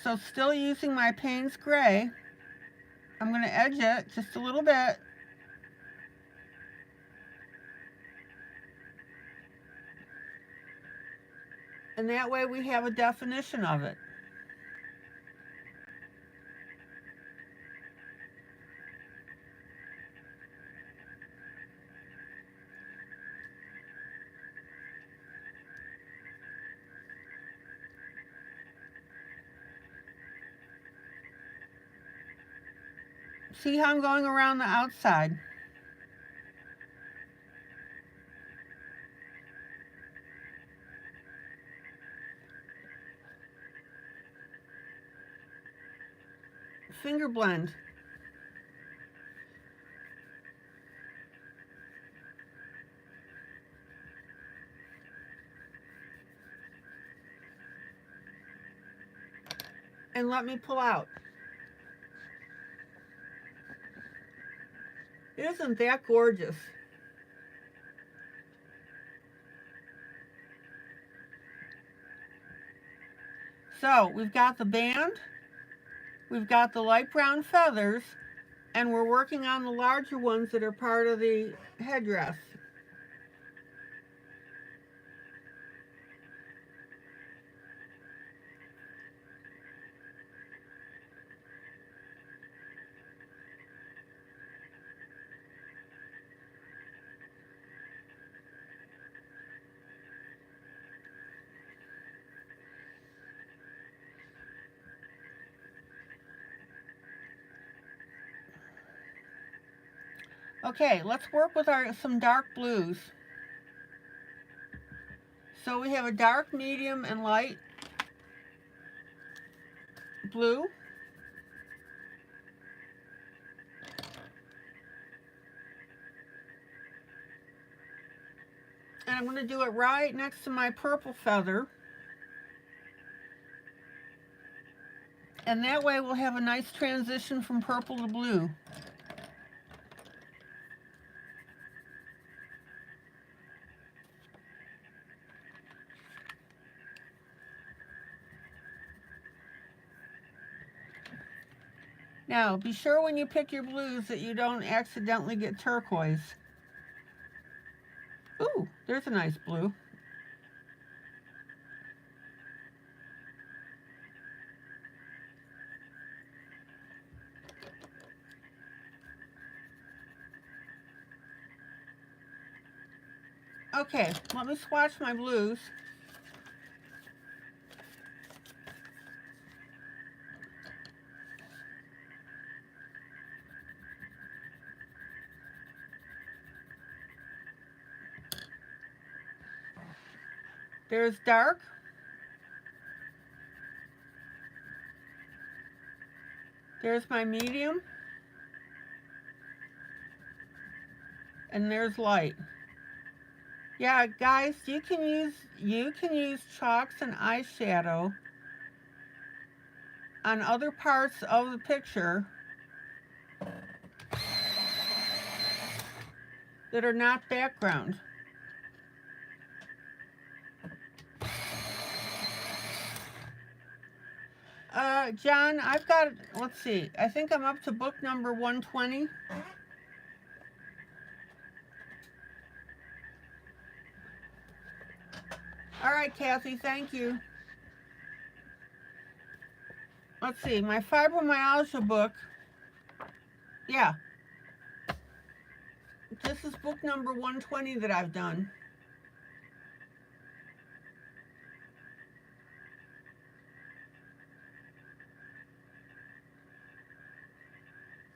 S1: So still using my Payne's Gray, I'm going to edge it just a little bit. And that way we have a definition of it. See how I'm going around the outside? Finger blend. And let me pull out. Isn't that gorgeous? So we've got the band, we've got the light brown feathers, and we're working on the larger ones that are part of the headdress. Okay, let's work with some dark blues. So we have a dark, medium, and light blue. And I'm going to do it right next to my purple feather. And that way we'll have a nice transition from purple to blue. Now, be sure when you pick your blues that you don't accidentally get turquoise. Ooh, there's a nice blue. Okay, let me swatch my blues. There's dark. There's my medium. And there's light. Yeah, guys, you can use chalks and eyeshadow on other parts of the picture that are not background. John, I've got, let's see, I think I'm up to book number 120. All right, Kathy, thank you. Let's see, my fibromyalgia book. Yeah. This is book number 120 that I've done.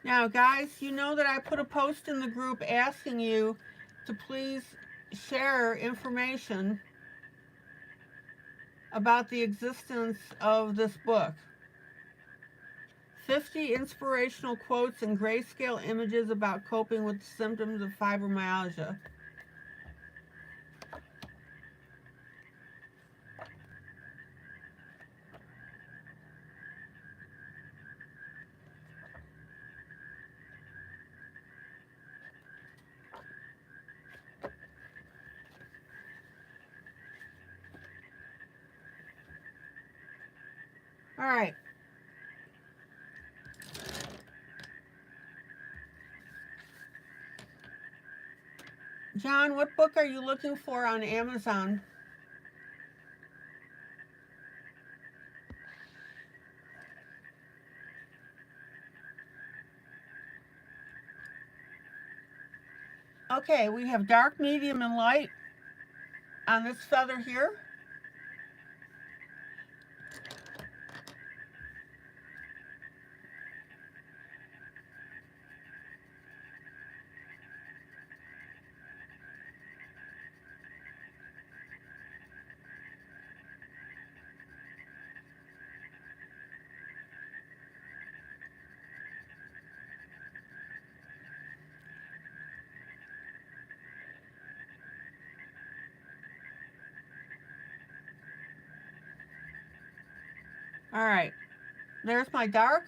S1: Now, guys, you know that I put a post in the group asking you to please share information about the existence of this book. 50 inspirational quotes and grayscale images about coping with the symptoms of fibromyalgia. All right. John, what book are you looking for on Amazon? Okay, we have dark, medium, and light on this feather here. All right, there's my dark.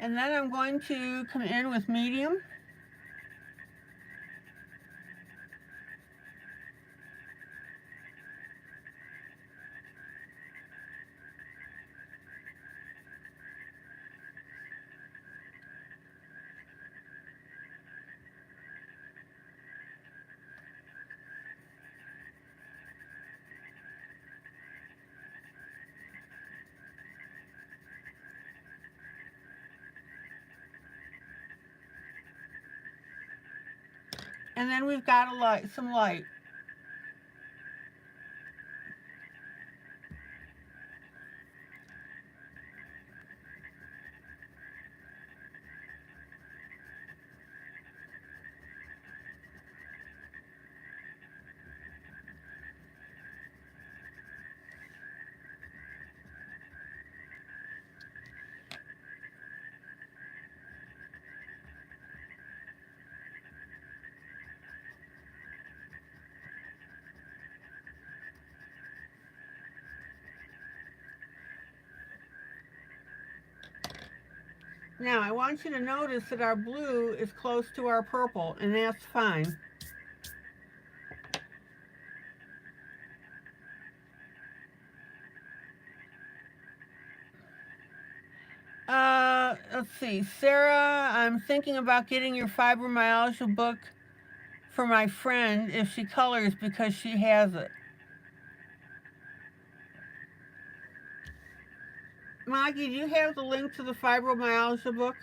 S1: And then I'm going to come in with medium. And then we've got a light, some light. Now I want you to notice that our blue is close to our purple, and that's fine. Let's see, Sarah, I'm thinking about getting your fibromyalgia book for my friend if she colors because she has it. Maggie, do you have the link to the fibromyalgia book?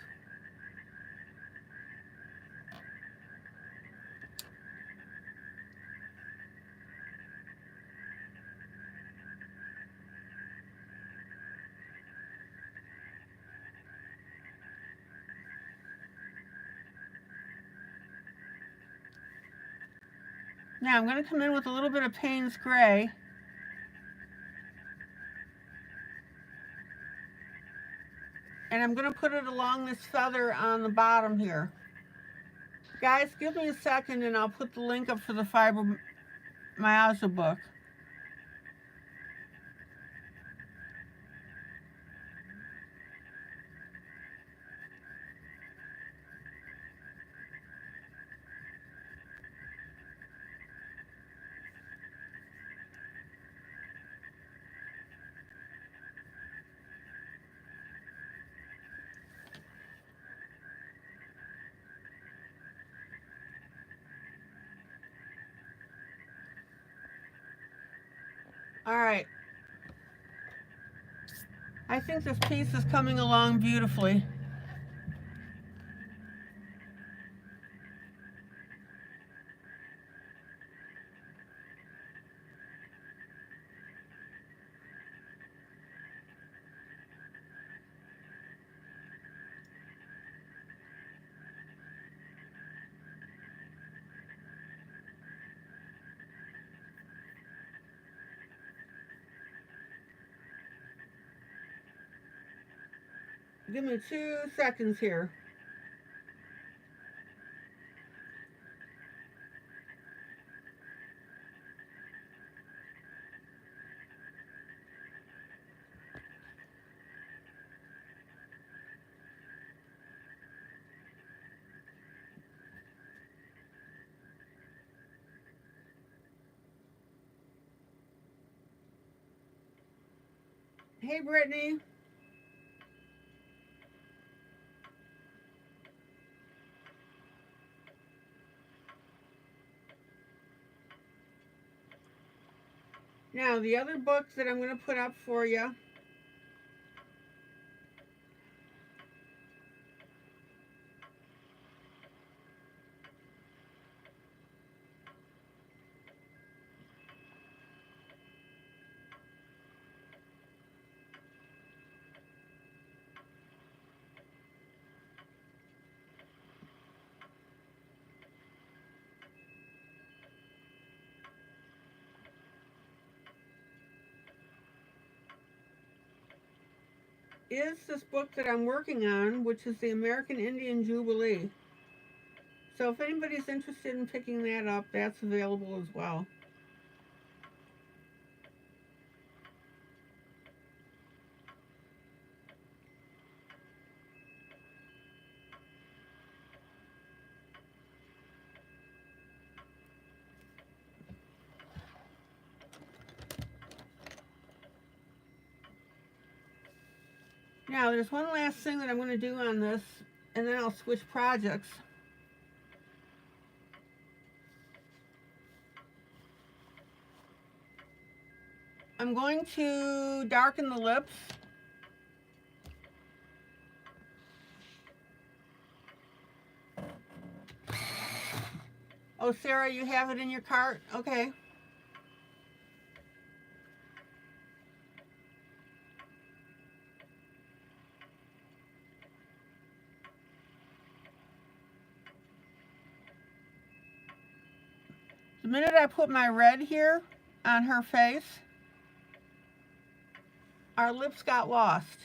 S1: Now I'm going to come in with a little bit of Payne's Gray. And I'm going to put it along this feather on the bottom here. Guys, give me a second and I'll put the link up for the fibromyalgia book. All right. I think this piece is coming along beautifully. Give me 2 seconds here. Hey, Brittany. Now, the other books that I'm going to put up for you. Is this book that I'm working on, which is the American Indian Jubilee. So if anybody's interested in picking that up, that's available as well. Now, there's one last thing that I'm going to do on this, and then I'll switch projects. I'm going to darken the lips. Oh, Oh, Sarah, you have it in your cart? Okay. The minute I put my red here on her face, our lips got lost.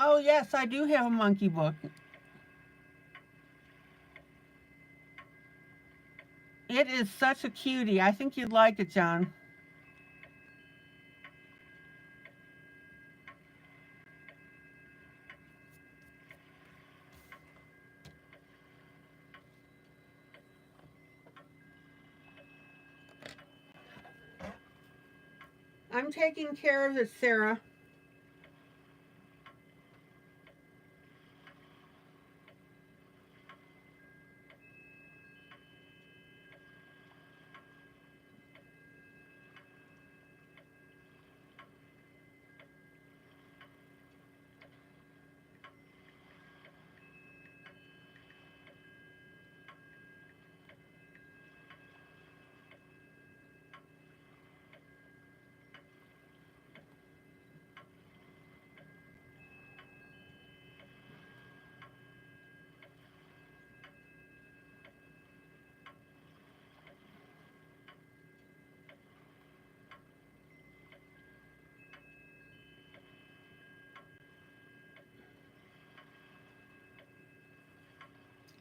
S1: Oh, yes, I do have a monkey book. It is such a cutie. I think you'd like it, John. I'm taking care of it, Sarah.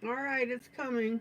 S1: All right, it's coming.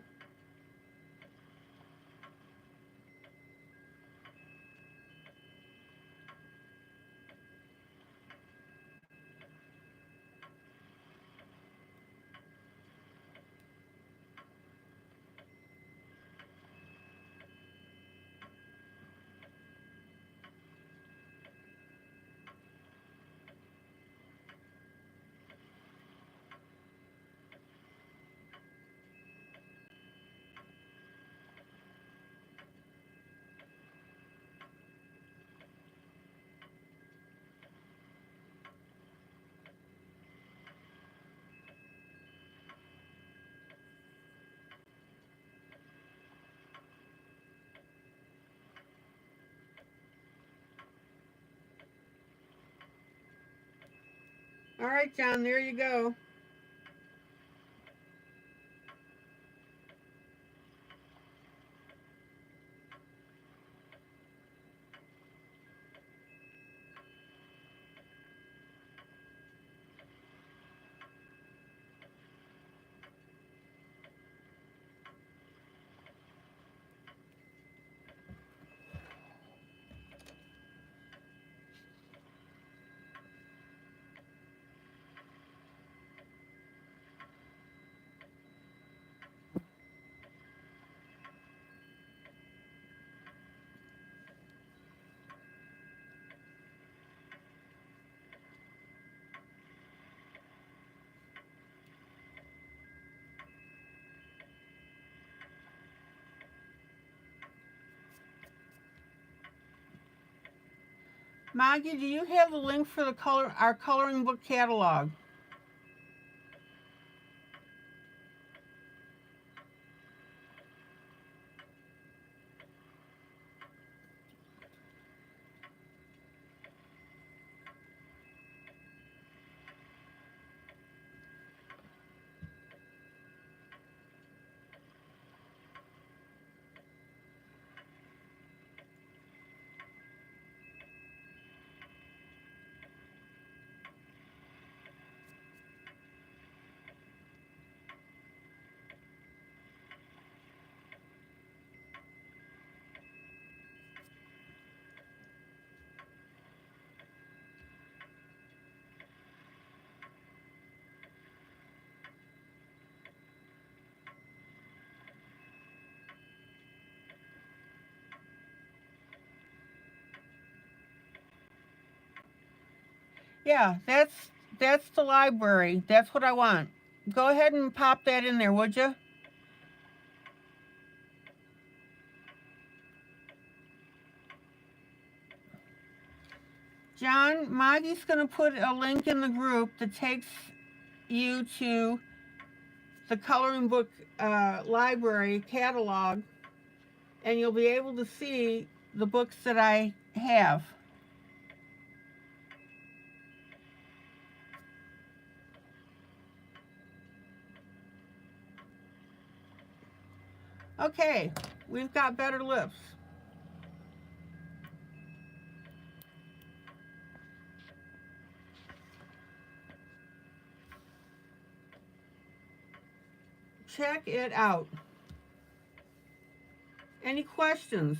S1: All right, John, there you go. Maggie, do you have the link for our coloring book catalog? Yeah, that's the library. That's what I want. Go ahead and pop that in there, would you? John, Maggie's going to put a link in the group that takes you to the coloring book library catalog, and you'll be able to see the books that I have. Okay, we've got better lips. Check it out. Any questions?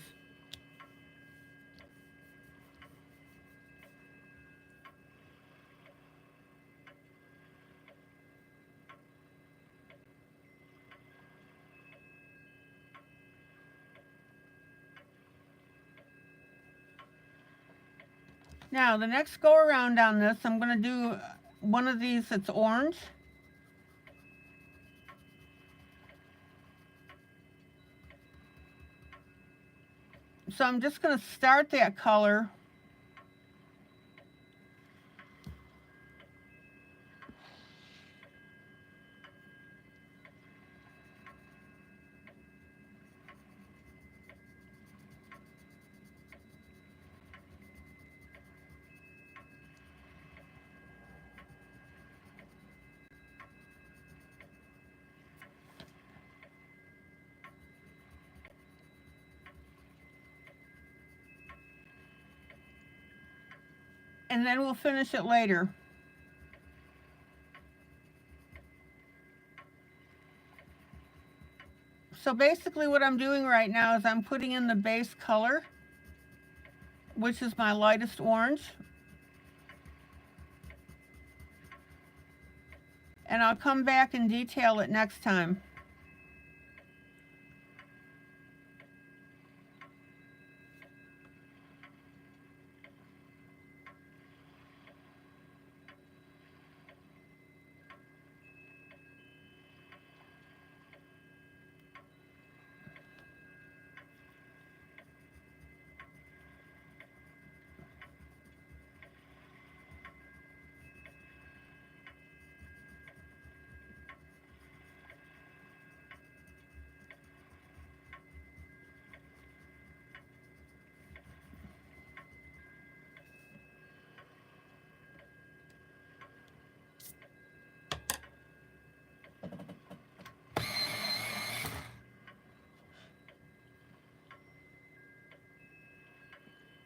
S1: Now, the next go around on this, I'm going to do one of these that's orange. So I'm just going to start that color. And then we'll finish it later. So basically what I'm doing right now is I'm putting in the base color, which is my lightest orange. And I'll come back and detail it next time.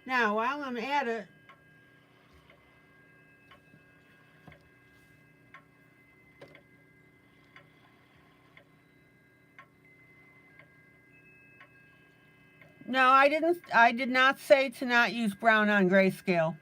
S1: Now, while I'm at it, no, I did not say to not use brown on grayscale.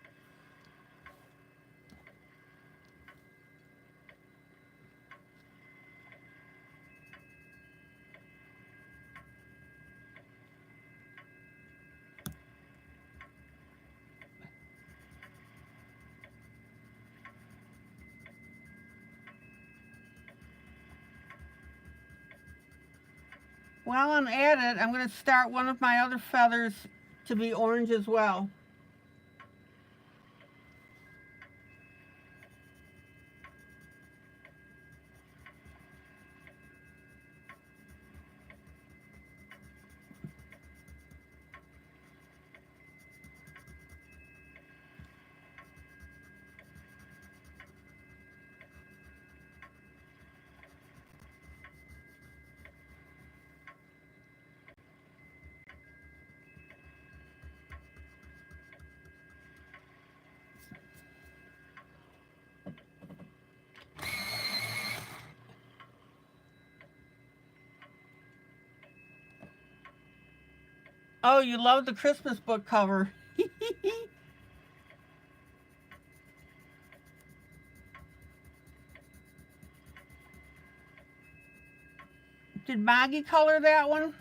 S1: While I'm at it, I'm going to start one of my other feathers to be orange as well. Oh, you love the Christmas book cover. Did Maggie color that one?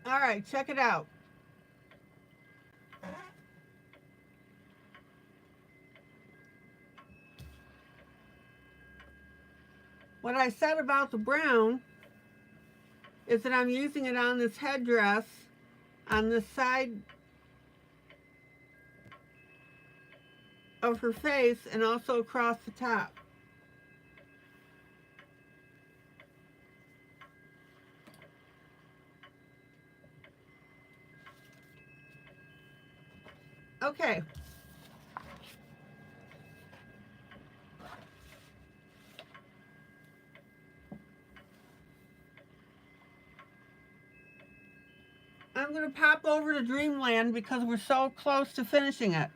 S1: All right, check it out. What I said about the brown is that I'm using it on this headdress on the side of her face and also across the top. Okay. I'm going to pop over to Dreamland because we're so close to finishing it.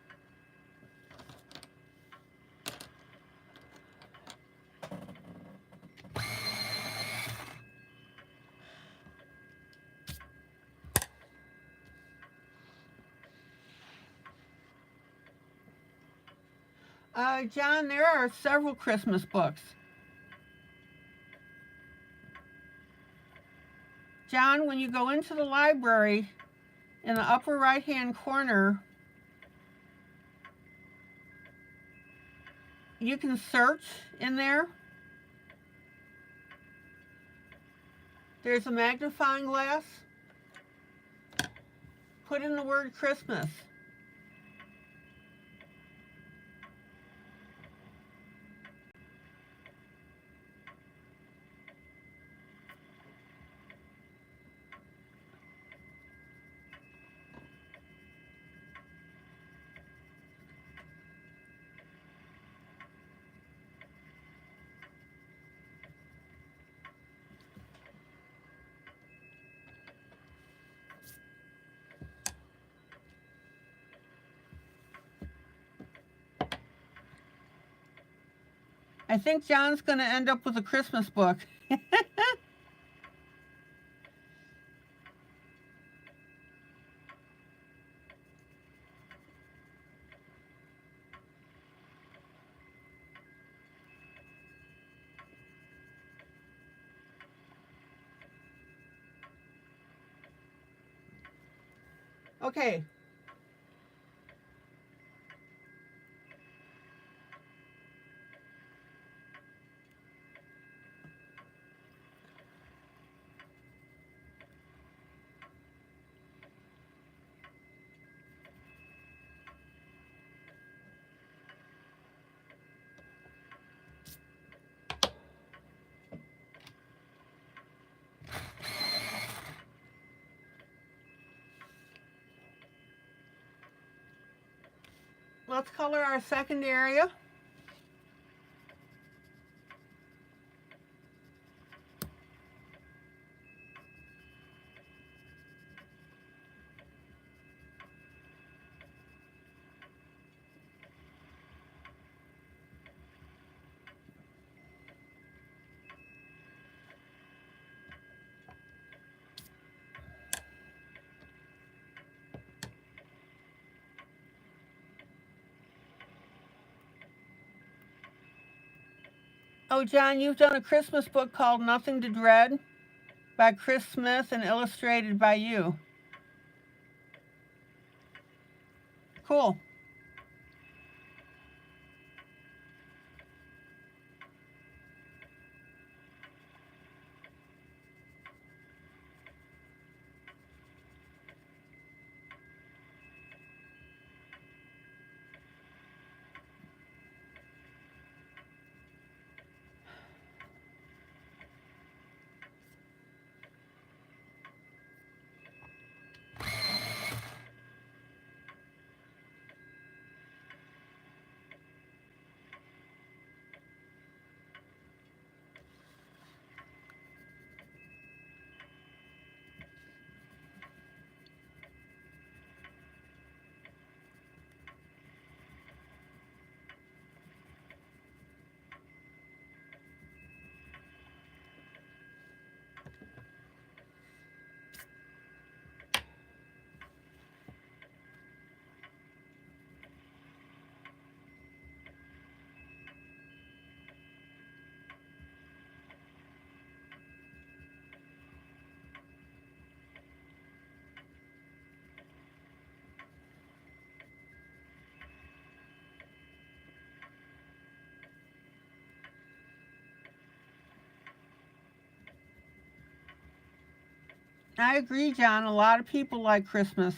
S1: John, there are several Christmas books. John, when you go into the library, in the upper right-hand corner, you can search in there. There's a magnifying glass. Put in the word Christmas. I think John's going to end up with a Christmas book. Okay. Let's color our second area. Oh, John, you've done a Christmas book called Nothing to Dread by Chris Smith and illustrated by you. Cool. I agree, John. A lot of people like Christmas.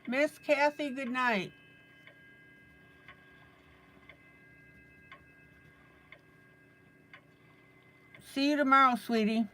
S1: Miss Kathy, good night. See you tomorrow, sweetie.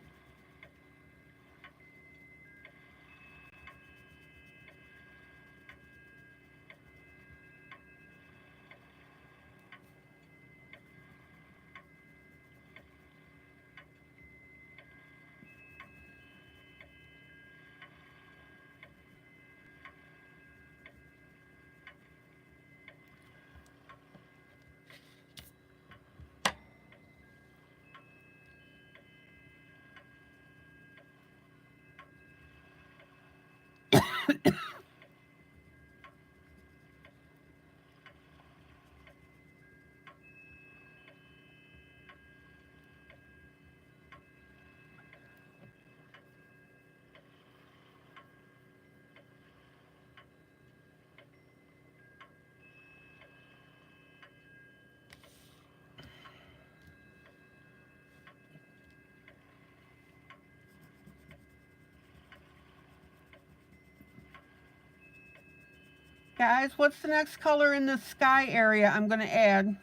S1: Guys, what's the next color in the sky area I'm going to add?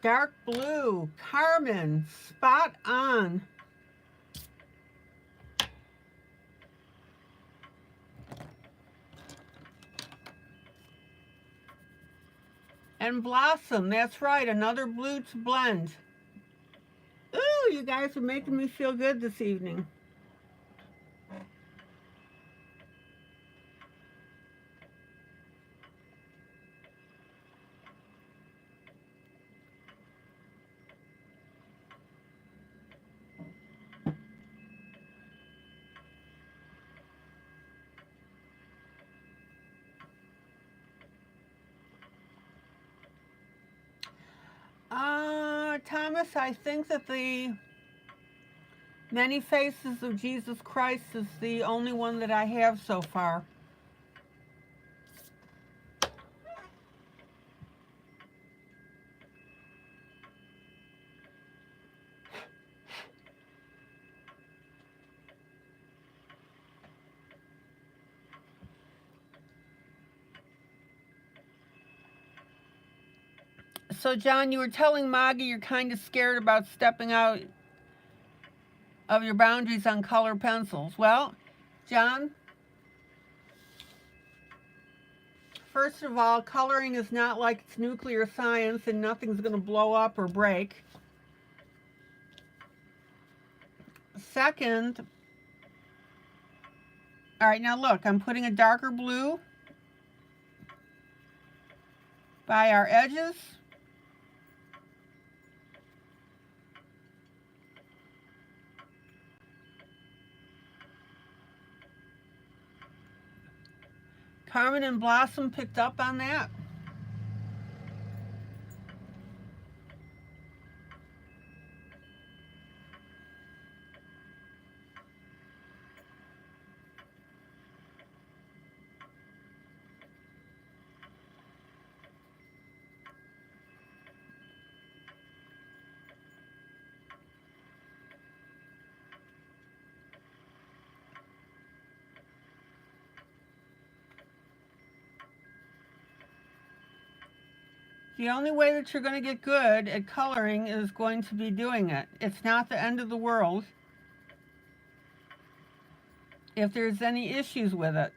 S1: Dark blue. Carmen, spot on. And Blossom, that's right, another blue to blend. Ooh, you guys are making me feel good this evening. Thomas, I think that the Many Faces of Jesus Christ is the only one that I have so far. So, John, you were telling Maggie you're kind of scared about stepping out of your boundaries on color pencils. Well, John, first of all, coloring is not like it's nuclear science and nothing's going to blow up or break. Second, all right, now look, I'm putting a darker blue by our edges. Carmen and Blossom picked up on that. The only way that you're going to get good at coloring is going to be doing it. It's not the end of the world if there's any issues with it.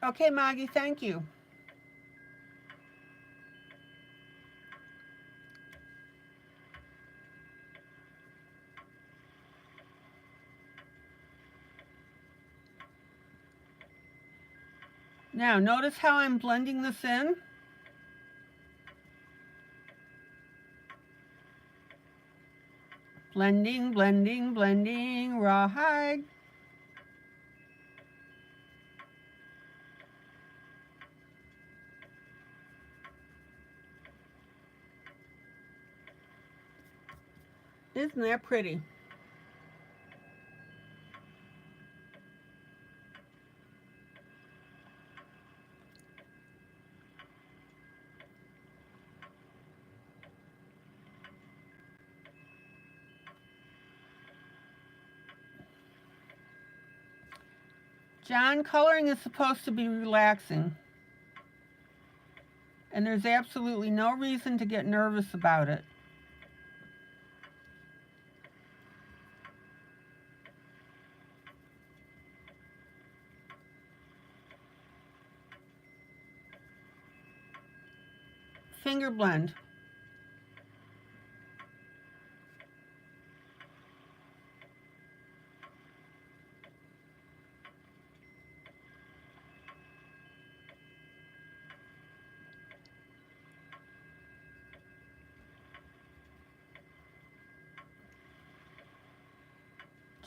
S1: Okay, Maggie, thank you. Now, notice how I'm blending this in. Blending, blending, blending, rawhide. Isn't that pretty? John, coloring is supposed to be relaxing. And there's absolutely no reason to get nervous about it. Finger blend.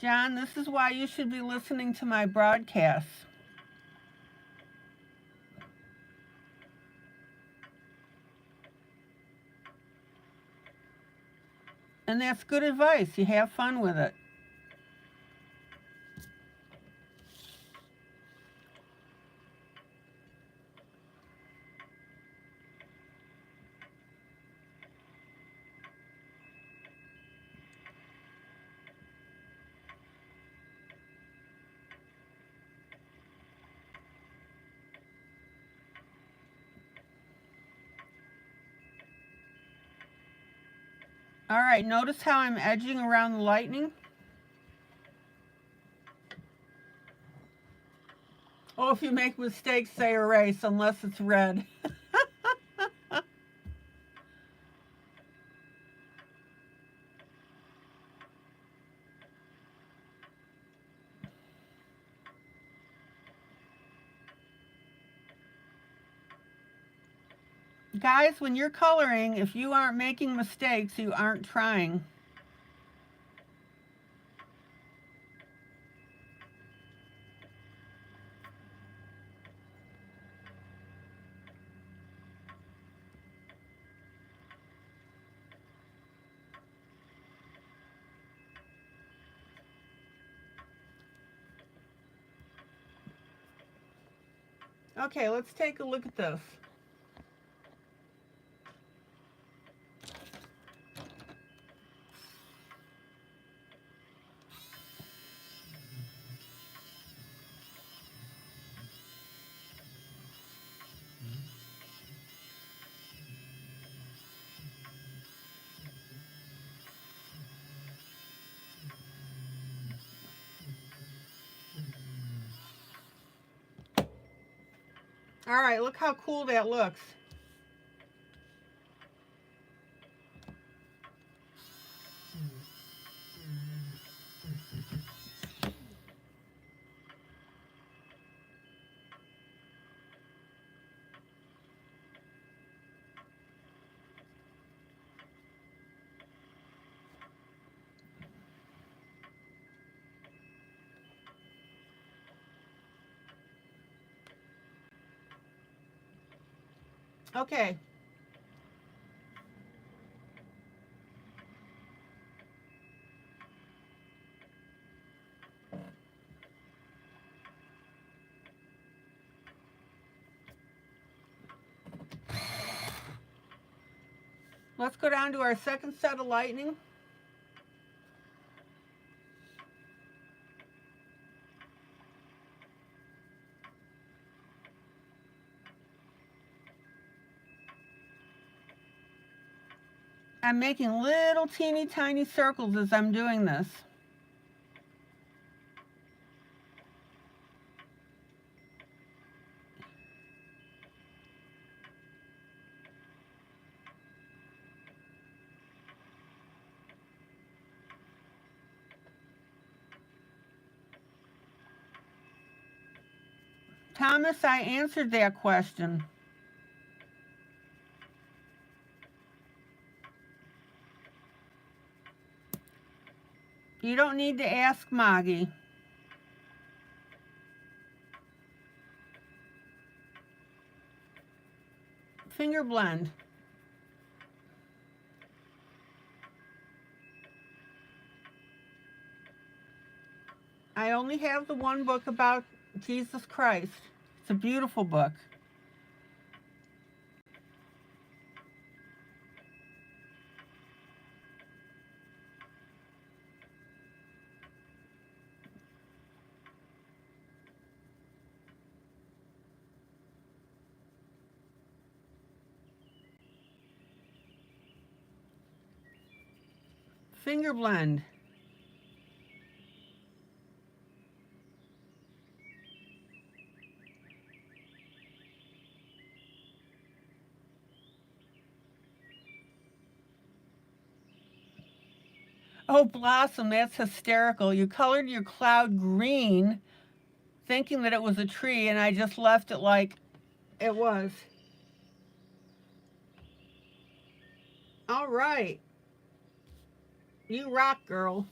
S1: John, this is why you should be listening to my broadcasts. And that's good advice. You have fun with it. All right, notice how I'm edging around the lightning? Oh, if you make mistakes, say erase, unless it's red. Guys, when you're coloring, if you aren't making mistakes, you aren't trying. Okay, let's take a look at this. All right, look how cool that looks. Okay. Let's go down to our second set of lightning. I'm making little teeny tiny circles as I'm doing this. Thomas, I answered that question. You don't need to ask Moggy. Finger blend. I only have the one book about Jesus Christ. It's a beautiful book. Finger blend. Oh, Blossom, that's hysterical. You colored your cloud green thinking that it was a tree, and I just left it like it was. All right. You rock, girl.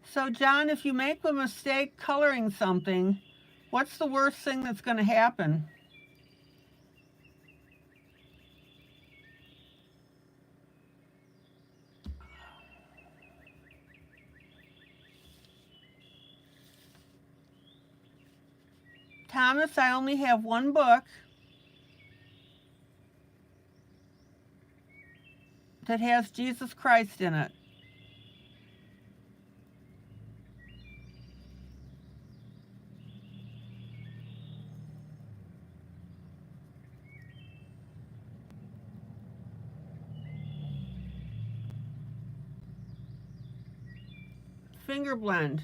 S1: So, John, if you make a mistake coloring something, what's the worst thing that's going to happen? Thomas, I only have one book that has Jesus Christ in it. Finger blend.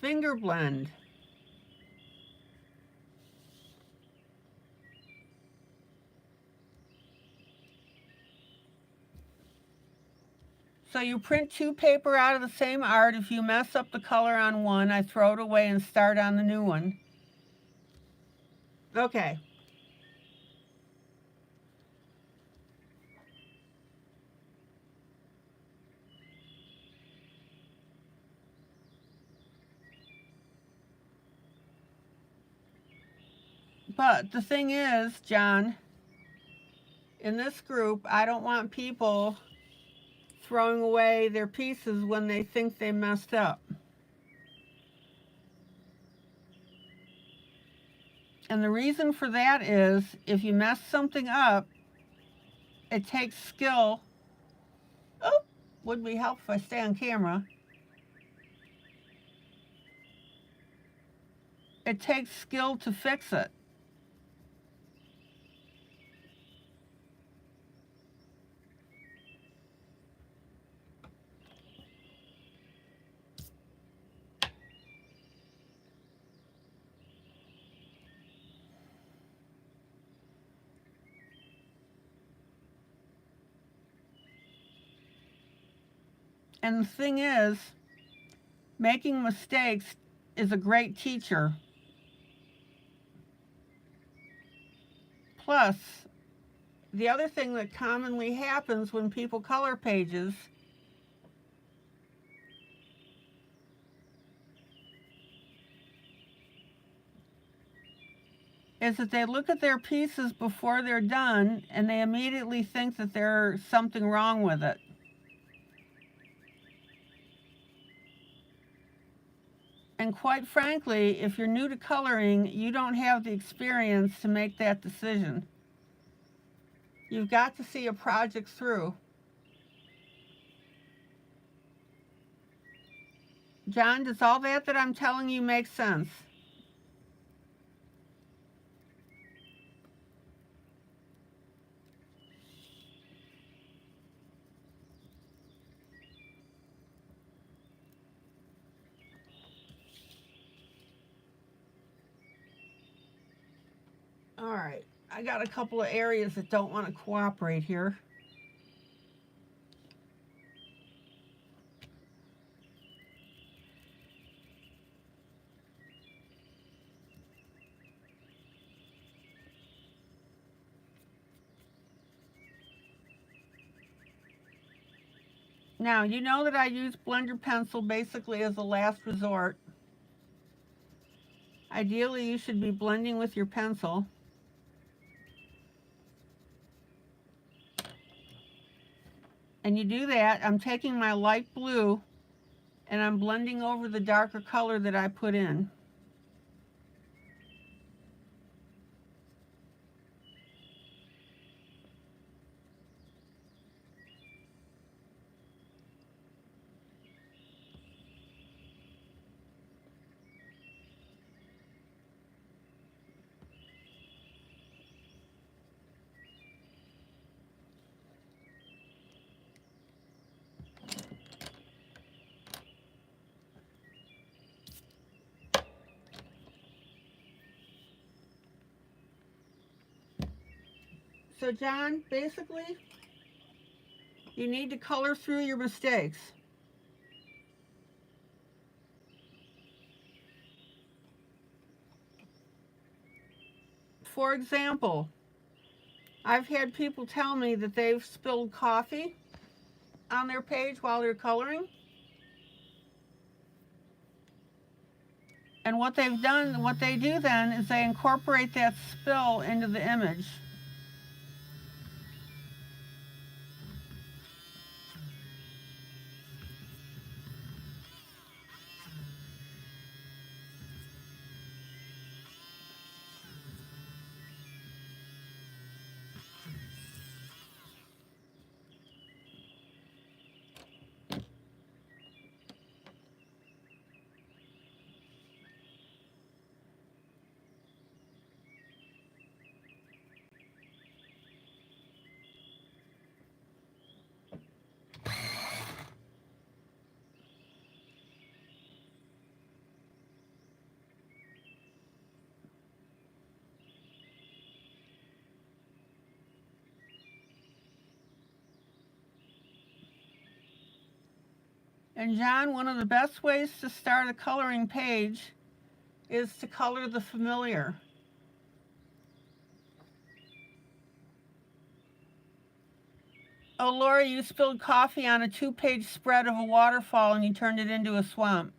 S1: Finger blend. So you print two paper out of the same art. If you mess up the color on one, I throw it away and start on the new one. Okay. But the thing is, John, in this group, I don't want people throwing away their pieces when they think they messed up. And the reason for that is if you mess something up, it takes skill. Oh, would be helpful if I stay on camera. It takes skill to fix it. And the thing is, making mistakes is a great teacher. Plus, the other thing that commonly happens when people color pages is that they look at their pieces before they're done and they immediately think that there's something wrong with it. And quite frankly, if you're new to coloring, you don't have the experience to make that decision. You've got to see a project through. John, does all that I'm telling you make sense? All right, I got a couple of areas that don't want to cooperate here. Now, you know that I use blender pencil basically as a last resort. Ideally, you should be blending with your pencil. And you do that, I'm taking my light blue and I'm blending over the darker color that I put in. So John, basically, you need to color through your mistakes. For example, I've had people tell me that they've spilled coffee on their page while they're coloring. And what they've done, what they do then is they incorporate that spill into the image. And John, one of the best ways to start a coloring page is to color the familiar. Oh, Lori, you spilled coffee on a 2-page spread of a waterfall and you turned it into a swamp.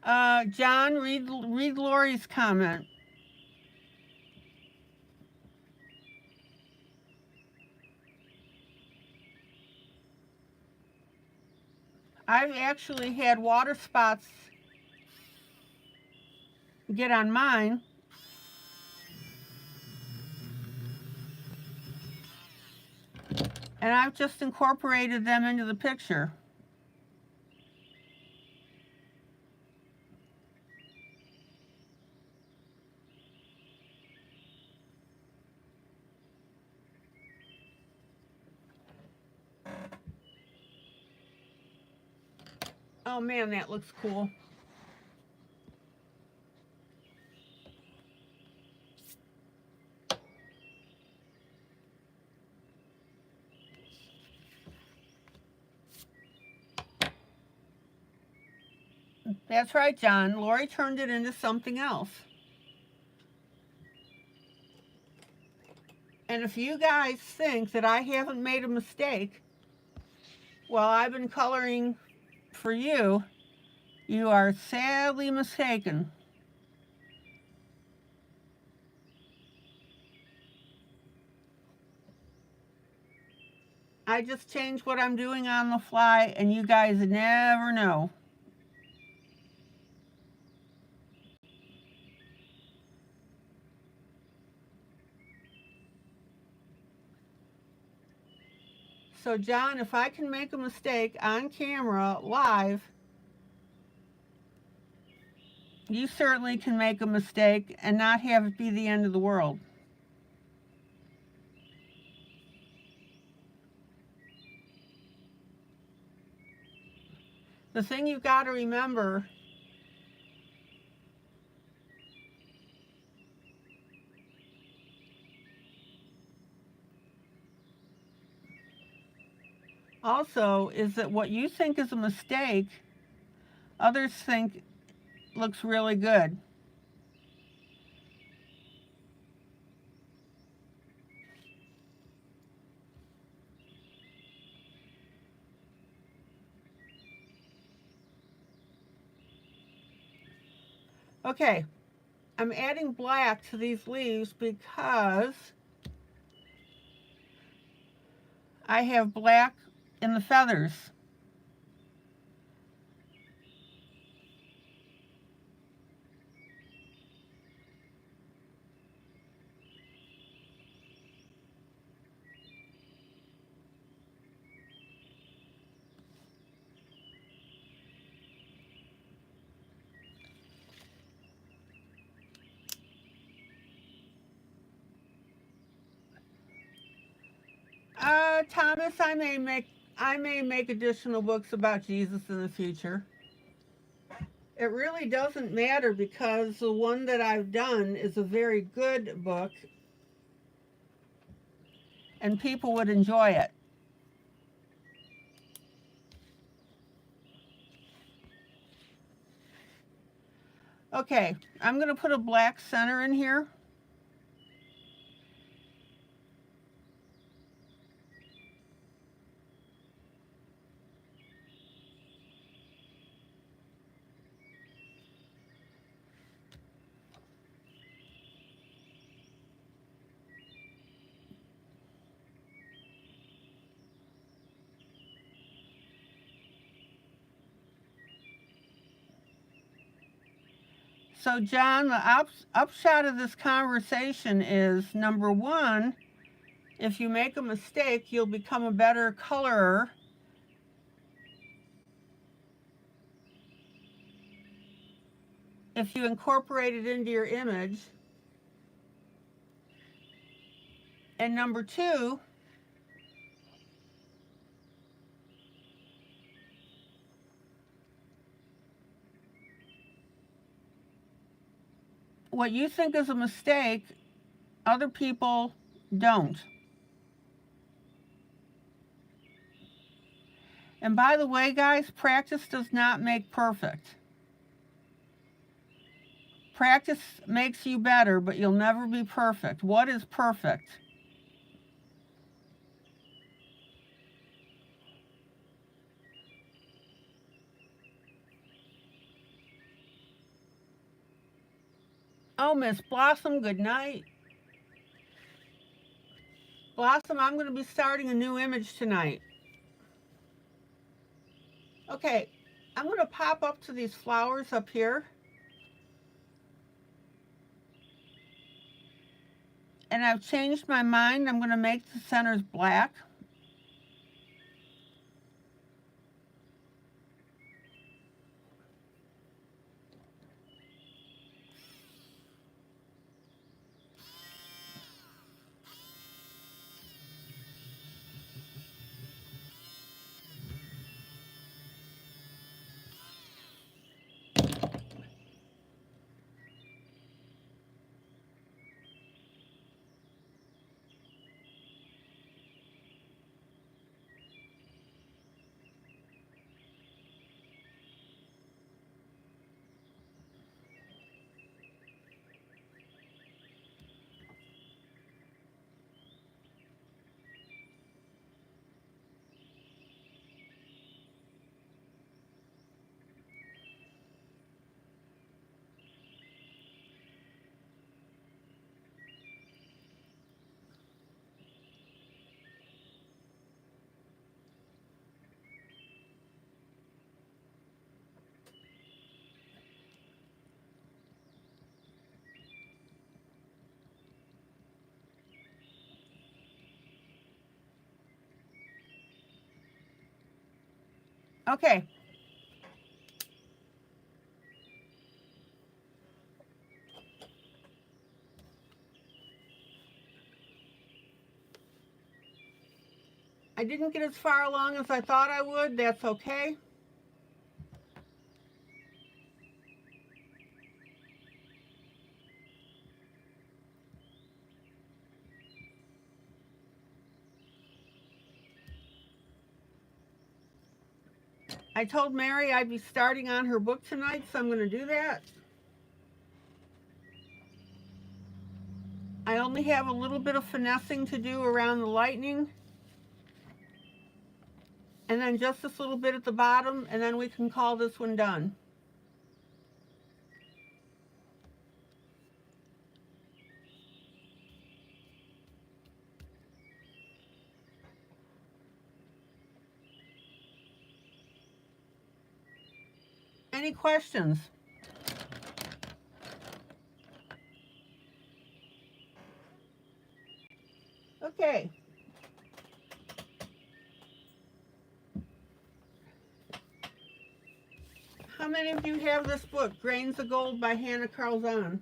S1: John, read Lori's comment. I've actually had water spots get on mine. And I've just incorporated them into the picture. Oh man, that looks cool. That's right, John. Lori turned it into something else. And if you guys think that I haven't made a mistake while I've been coloring for you, you are sadly mistaken. I just changed what I'm doing on the fly, and you guys never know. So, John, if I can make a mistake on camera live, you certainly can make a mistake and not have it be the end of the world. The thing you've got to remember also is that what you think is a mistake, others think looks really good. Okay, I'm adding black to these leaves because I have black in the feathers. Thomas, I may make additional books about Jesus in the future. It really doesn't matter because the one that I've done is a very good book and people would enjoy it. Okay, I'm going to put a black center in here. So, John, the upshot of this conversation is, number one, if you make a mistake, you'll become a better colorer. If you incorporate it into your image. And number two, what you think is a mistake, other people don't. And by the way, guys, practice does not make perfect. Practice makes you better, but you'll never be perfect. What is perfect? Oh, Miss Blossom, good night. Blossom, I'm going to be starting a new image tonight. Okay, I'm going to pop up to these flowers up here. And I've changed my mind. I'm going to make the centers black. Okay. I didn't get as far along as I thought I would. That's okay. I told Mary I'd be starting on her book tonight, so I'm going to do that. I only have a little bit of finessing to do around the lightning. And then just this little bit at the bottom, and then we can call this one done. Any questions? Okay. How many of you have this book, Grains of Gold by Hannah Carlzon?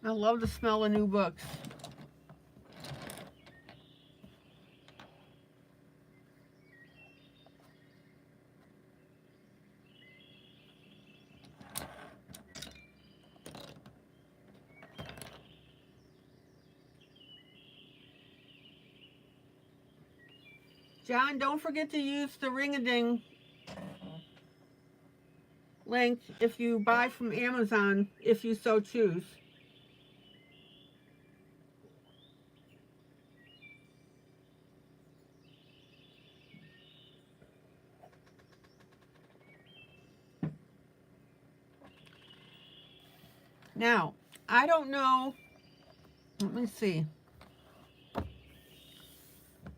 S1: I love the smell of new books. John, don't forget to use the Ring-a-Ding link if you buy from Amazon, if you so choose. Now, I don't know, let me see.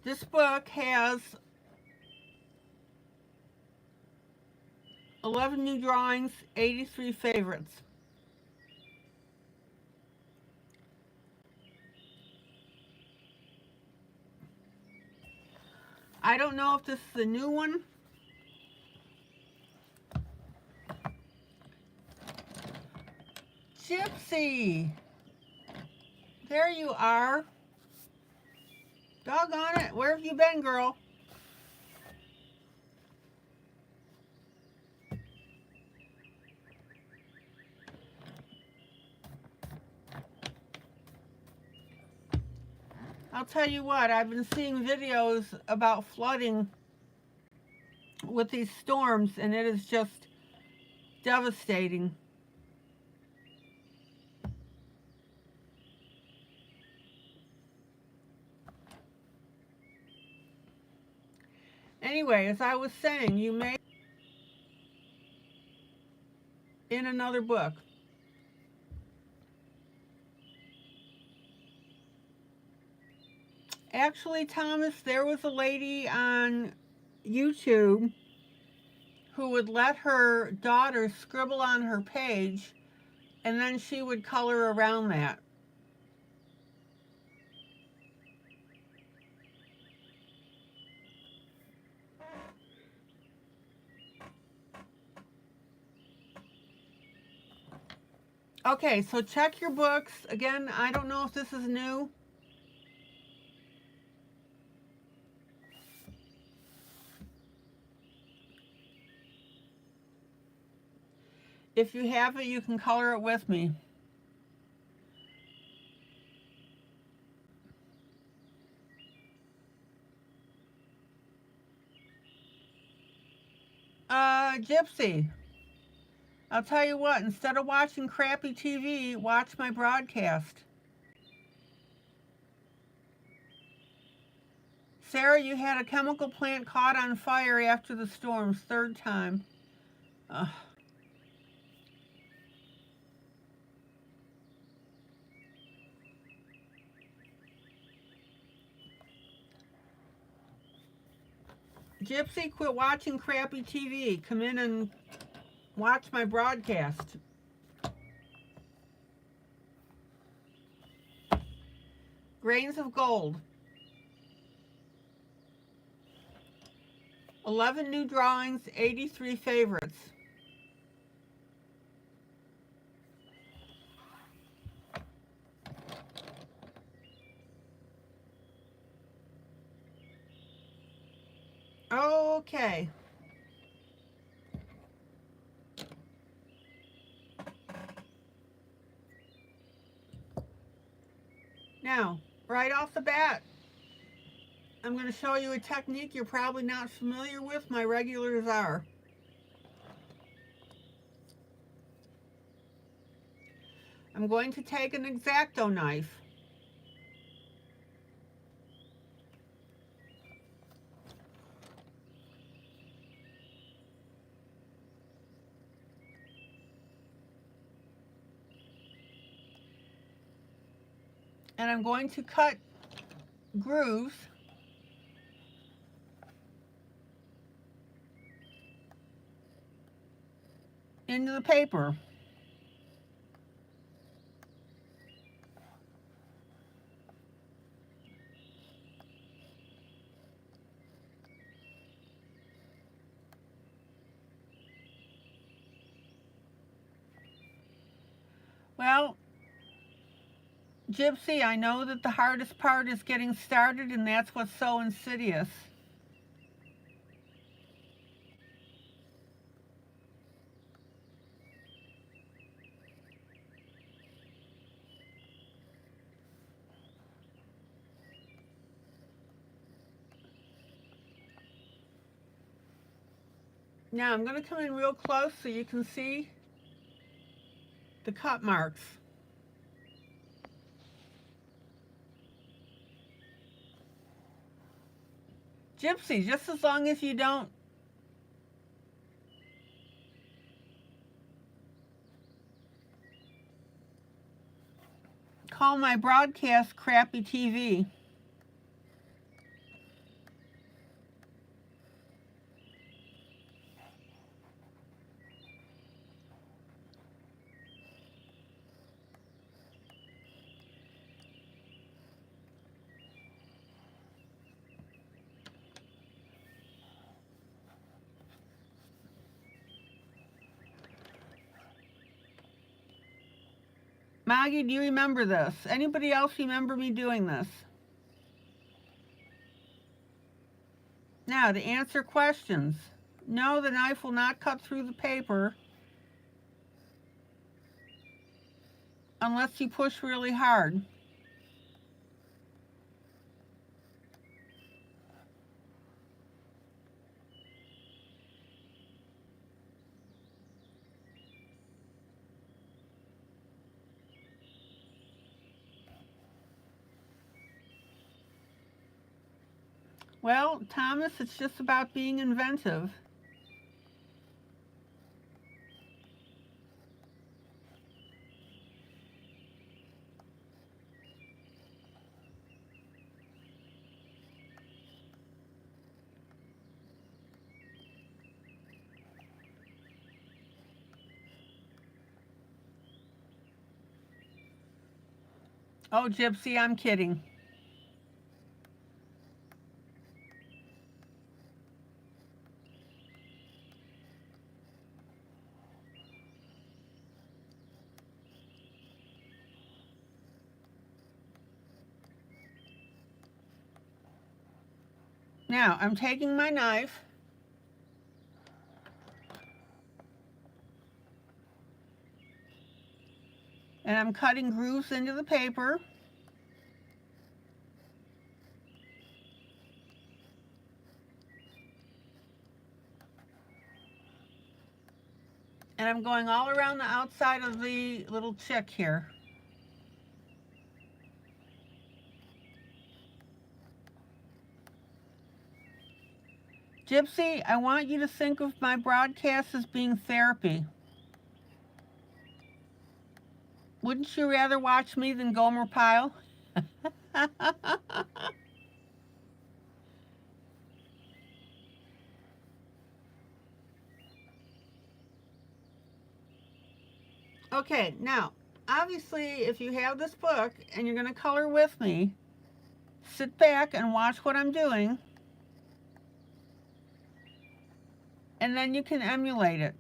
S1: This book has 11 new drawings, 83 favorites. I don't know if this is a new one. Gypsy! There you are. Doggone it. Where have you been, girl? I'll tell you what, I've been seeing videos about flooding with these storms, and it is just devastating. Anyway, as I was saying, you may in another book. Actually, Thomas, there was a lady on YouTube who would let her daughter scribble on her page, and then she would color around that. Okay, so check your books. Again, I don't know if this is new. If you have it, you can color it with me. Gypsy, I'll tell you what, instead of watching crappy TV, watch my broadcast. Sarah, you had a chemical plant caught on fire after the storms, third time. Ugh. Gypsy, quit watching crappy TV. Come in and watch my broadcast. Grains of Gold. 11 new drawings, 83 favorites. Okay. Now, right off the bat, I'm going to show you a technique you're probably not familiar with. My regulars are. I'm going to take an X-Acto knife. And I'm going to cut grooves into the paper. Well, Gypsy, I know that the hardest part is getting started, and that's what's so insidious. Now I'm going to come in real close so you can see the cut marks. Gypsy, just as long as you don't call my broadcast crappy TV. Maggie, do you remember this? Anybody else remember me doing this? Now, to answer questions. No, the knife will not cut through the paper unless you push really hard. Well, Thomas, it's just about being inventive. Oh, Gypsy, I'm kidding. Now, I'm taking my knife and I'm cutting grooves into the paper. And I'm going all around the outside of the little chick here. Gypsy, I want you to think of my broadcast as being therapy. Wouldn't you rather watch me than Gomer Pyle? Okay, now, obviously, if you have this book and you're going to color with me, sit back and watch what I'm doing, and then you can emulate it.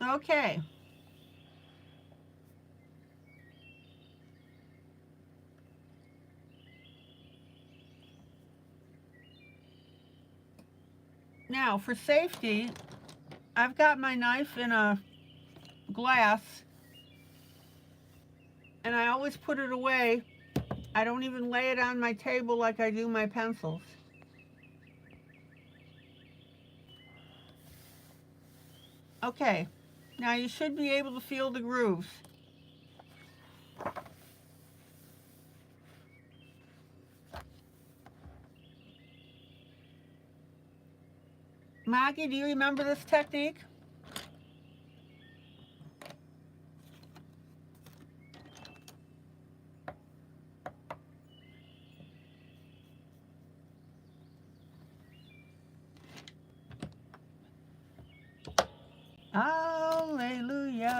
S1: Okay. Now, for safety, I've got my knife in a glass, and I always put it away. I don't even lay it on my table like I do my pencils. Okay, now you should be able to feel the grooves. Maggie, do you remember this technique? Hallelujah.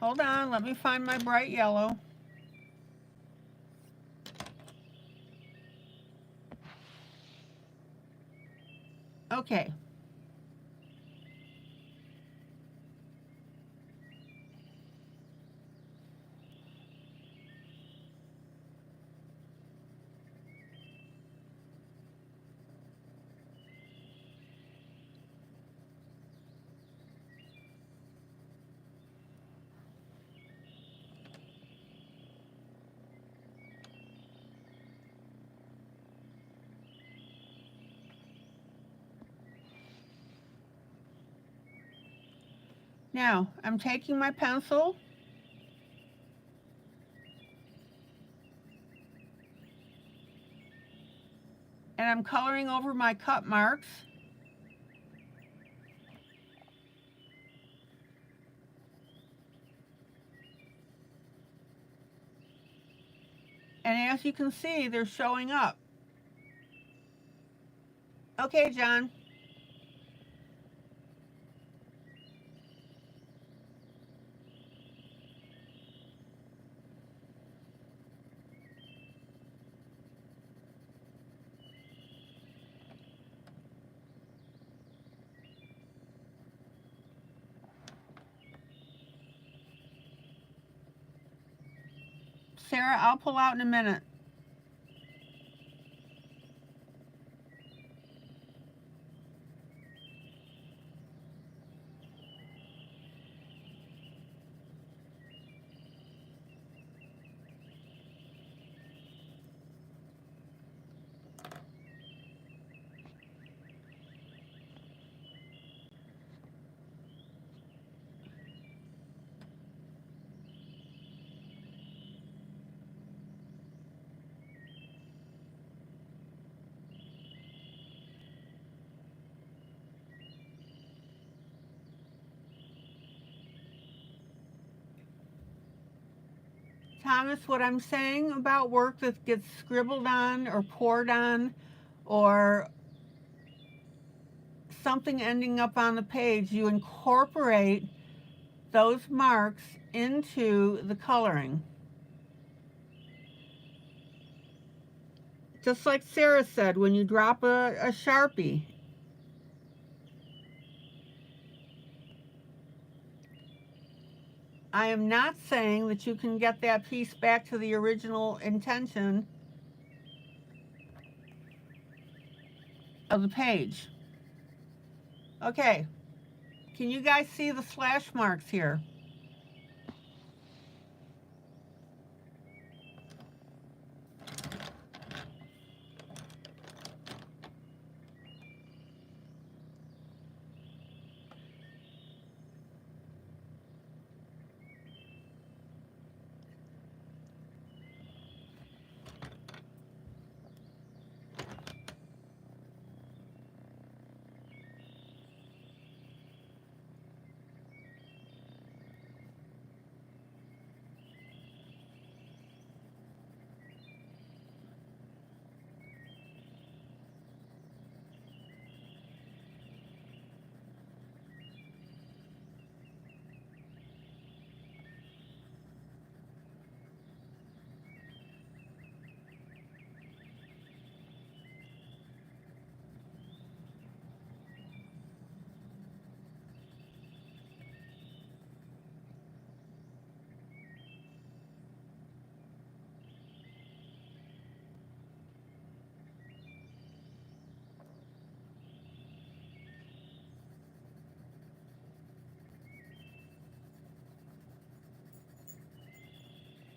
S1: Hold on, let me find my bright yellow. Okay. Now, I'm taking my pencil I'm coloring over my cut marks. And as you can see, they're showing up. Okay, John. Sarah, I'll pull out in a minute. Thomas, what I'm saying about work that gets scribbled on or poured on or something ending up on the page, you incorporate those marks into the coloring. Just like Sarah said, when you drop a Sharpie. I am not saying that you can get that piece back to the original intention of the page. Okay, can you guys see the slash marks here?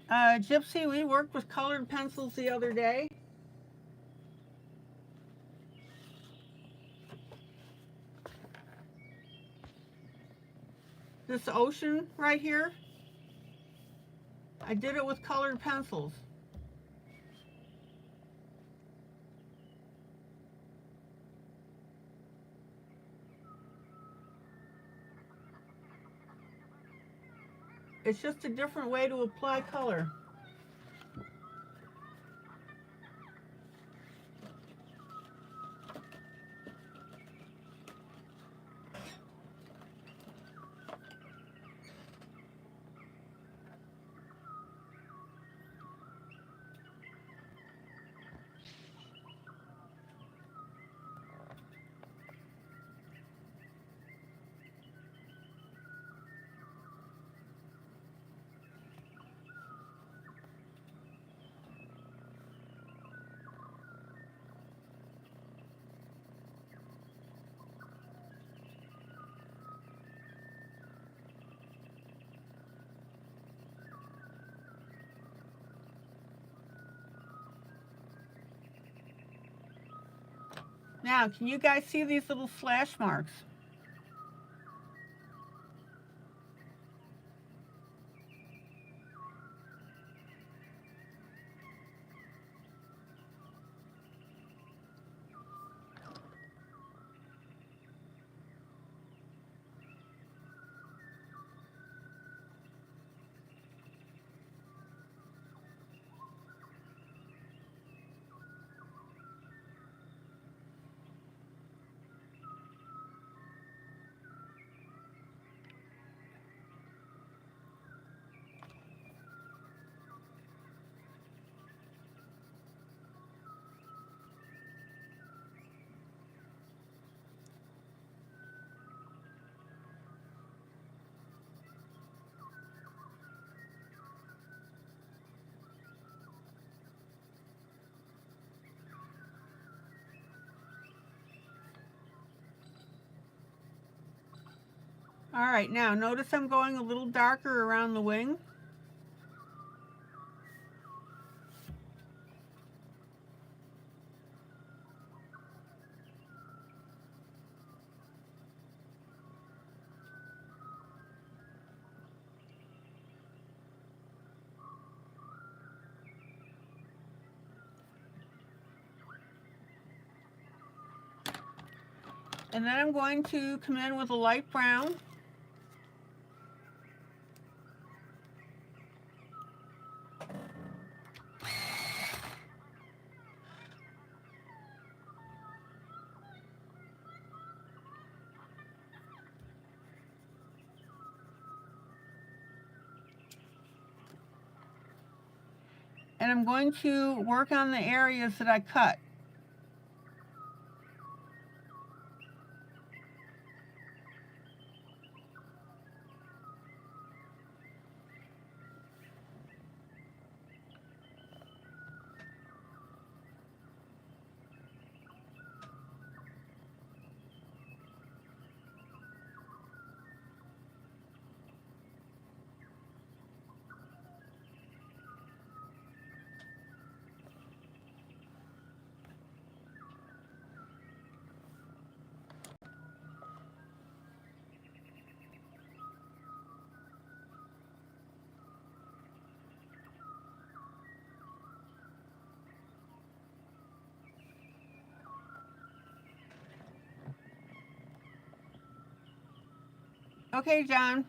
S1: Gypsy, we worked with colored pencils the other day. This ocean right here, I did it with colored pencils. It's just a different way to apply color. Now, can you guys see these little slash marks? All right, now notice I'm going a little darker around the wing. And then I'm going to come in with a light brown. And I'm going to work on the areas that I cut. Okay, John.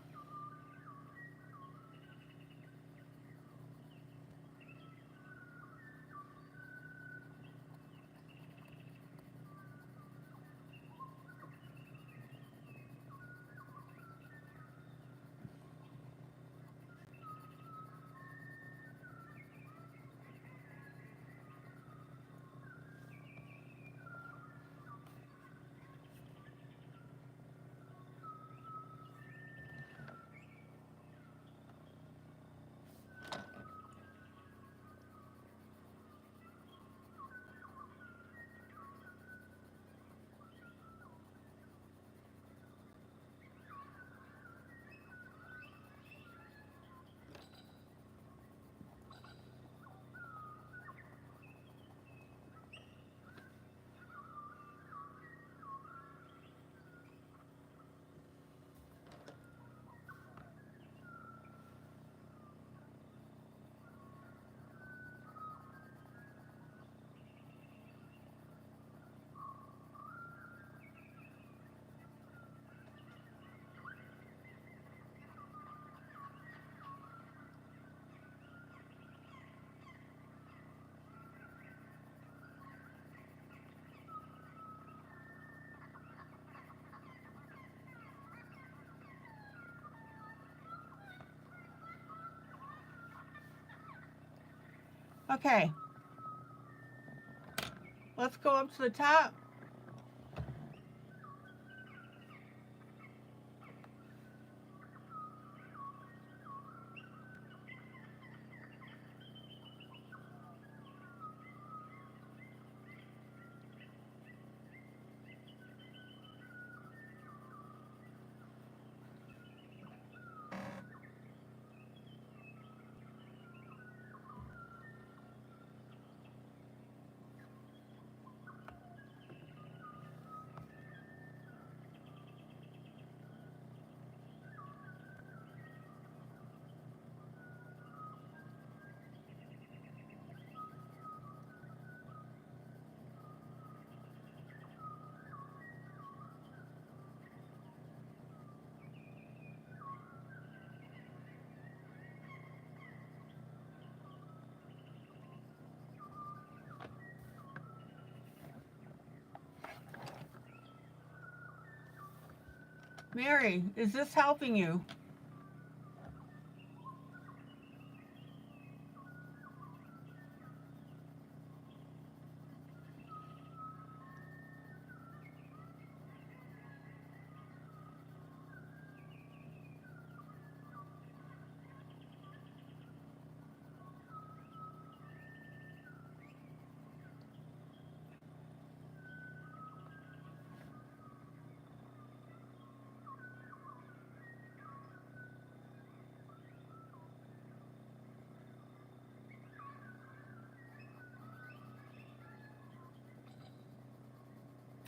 S1: Okay. Let's go up to the top. Mary, is this helping you?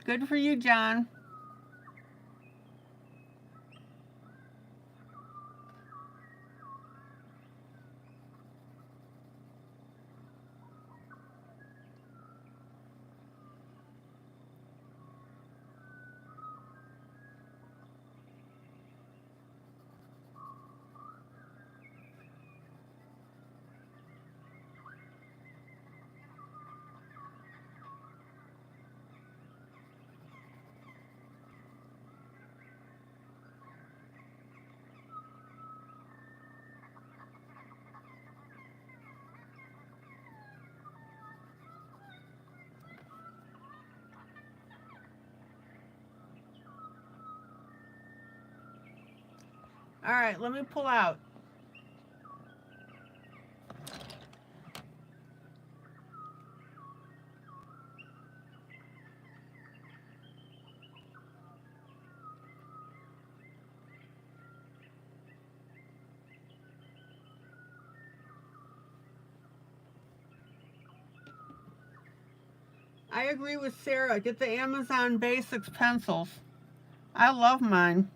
S1: Good for you, John. All right, let me pull out. I agree with Sarah. Get the Amazon Basics pencils. I love mine.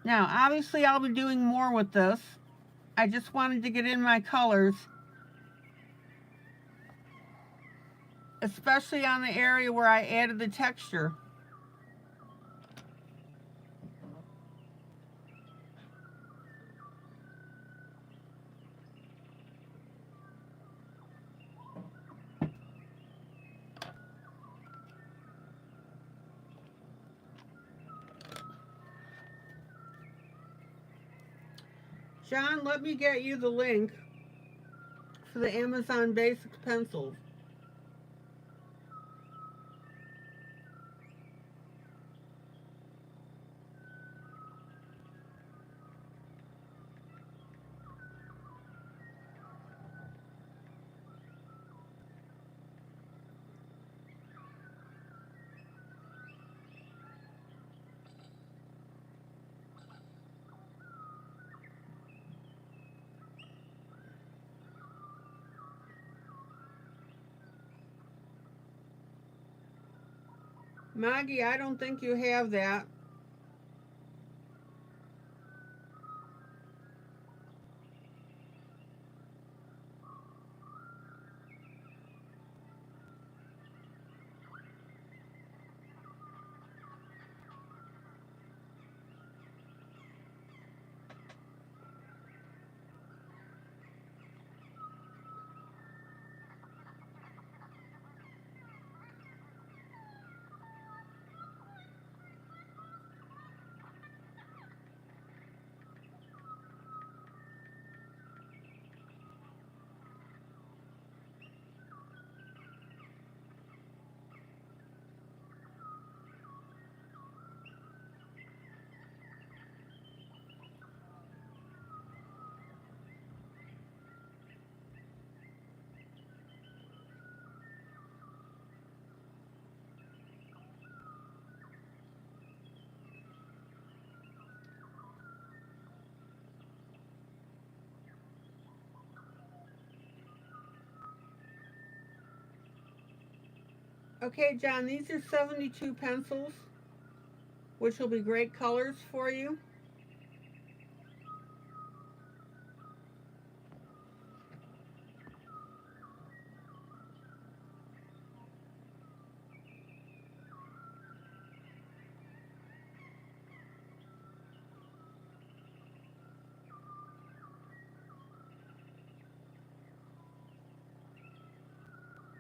S1: Now, obviously, I'll be doing more with this. I just wanted to get in my colors, especially on the area where I added the texture. John, let me get you the link for the Amazon Basics pencils. Maggie, I don't think you have that. Okay, John, these are 72 pencils, which will be great colors for you.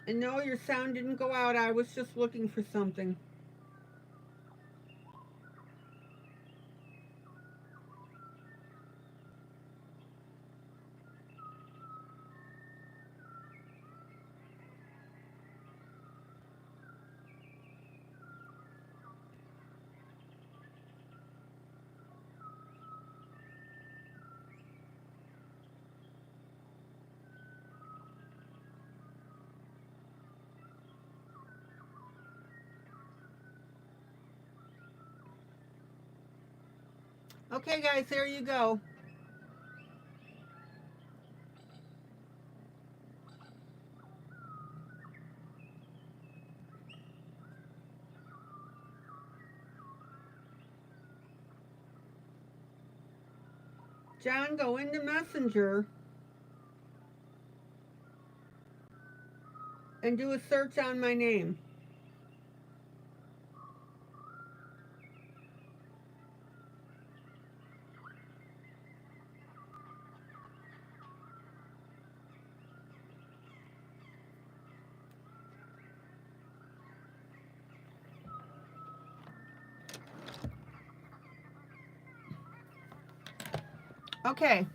S1: And no, your sound didn't go out. I was just looking for something. Okay, guys, there you go. John, go into Messenger and do a search on my name. Okay.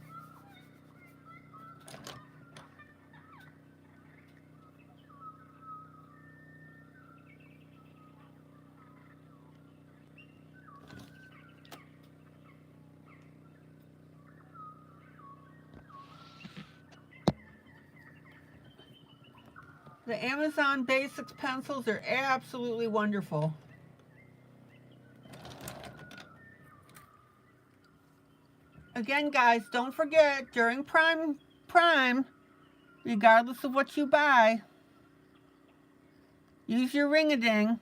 S1: The Amazon Basics pencils are absolutely wonderful. Again, guys, don't forget, during Prime, regardless of what you buy, use your ring-a-ding.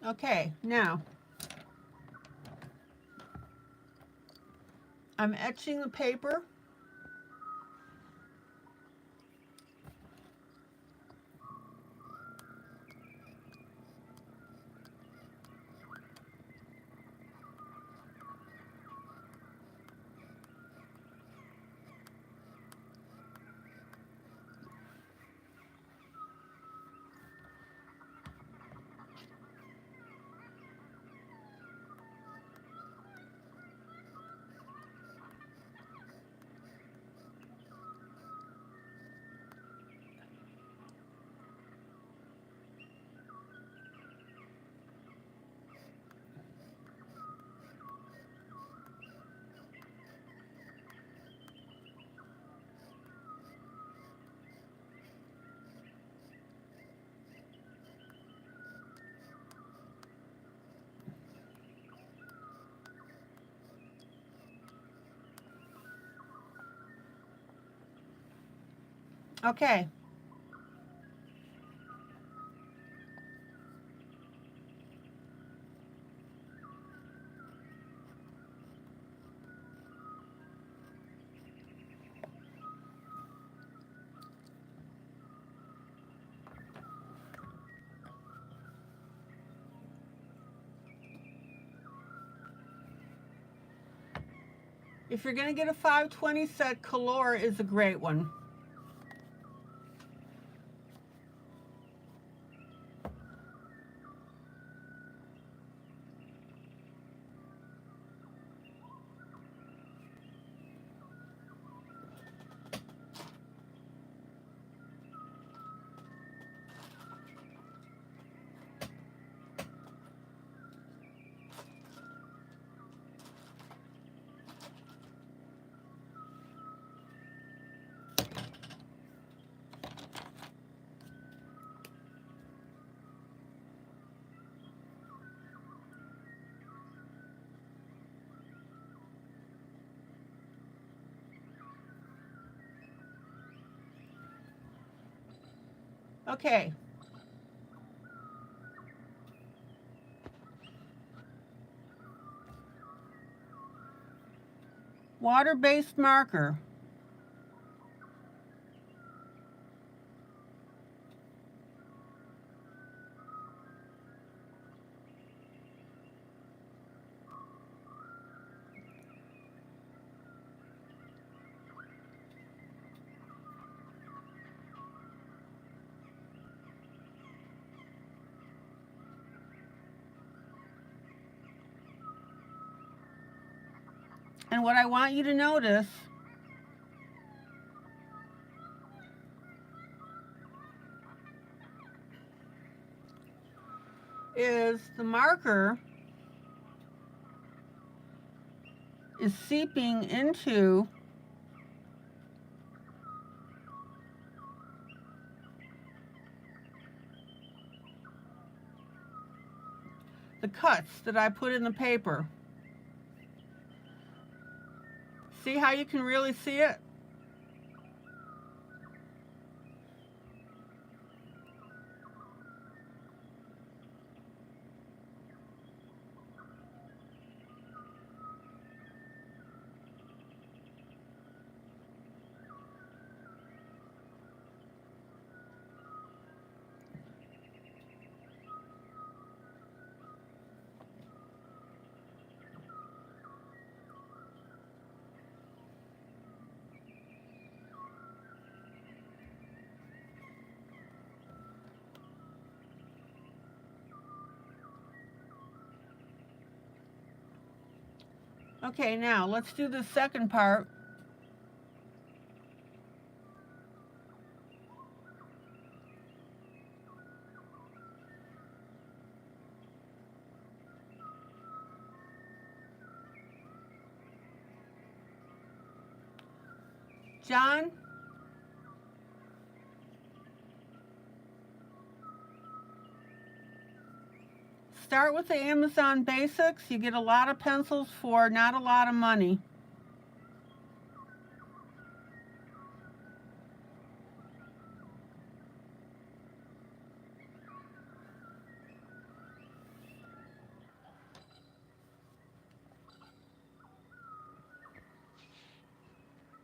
S1: Okay, now I'm etching the paper. Okay. If you're going to get a 520 set, Color is a great one. Okay. Water-based marker. And what I want you to notice is the marker is seeping into the cuts that I put in the paper. See how you can really see it? Okay, now let's do the second part. John, start with the Amazon Basics. You get a lot of pencils for not a lot of money.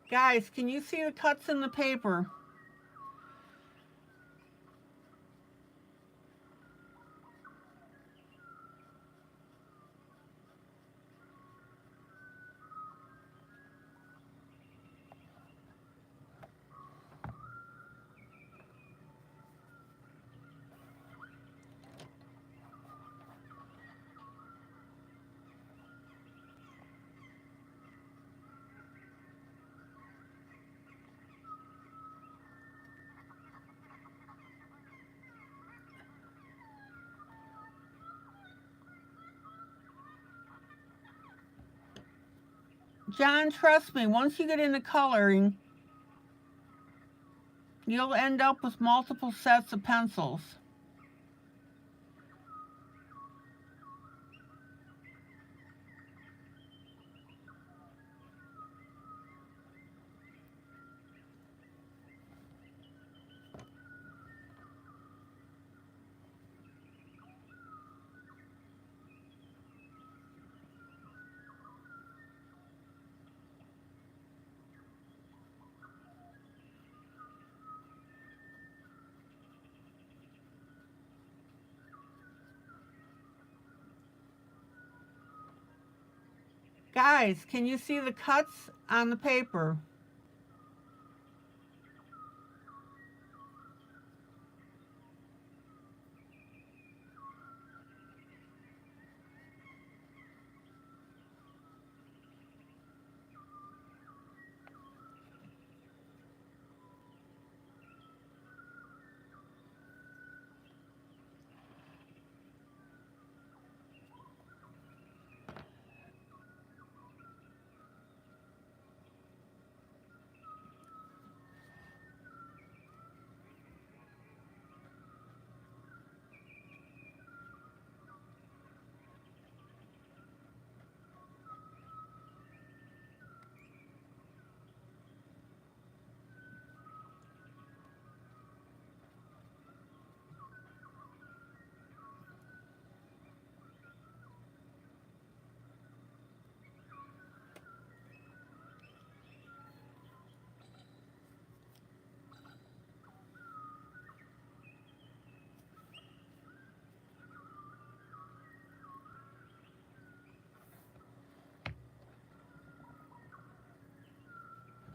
S1: Guys, can you see the cuts in the paper? John, trust me, once you get into coloring, you'll end up with multiple sets of pencils. Guys, can you see the cuts on the paper?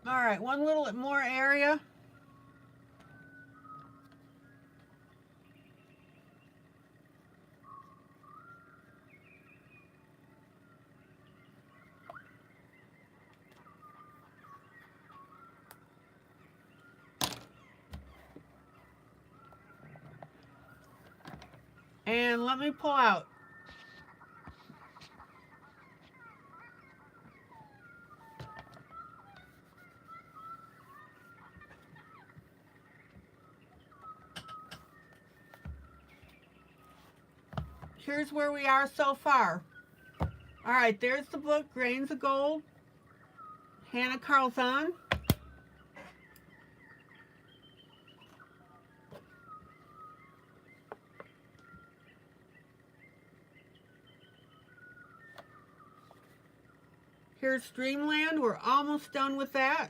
S1: All right, one little more area. And let me pull out. Here's where we are so far. All right, there's the book, Grains of Gold, Hannah Carlzon. Here's Dreamland. We're almost done with that.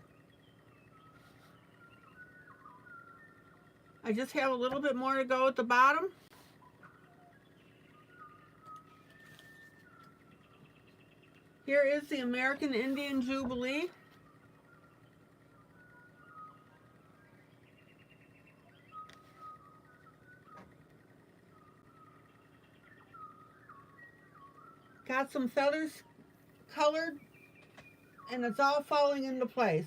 S1: I just have a little bit more to go at the bottom. Here is the American Indian Jubilee. Got some feathers colored, and it's all falling into place.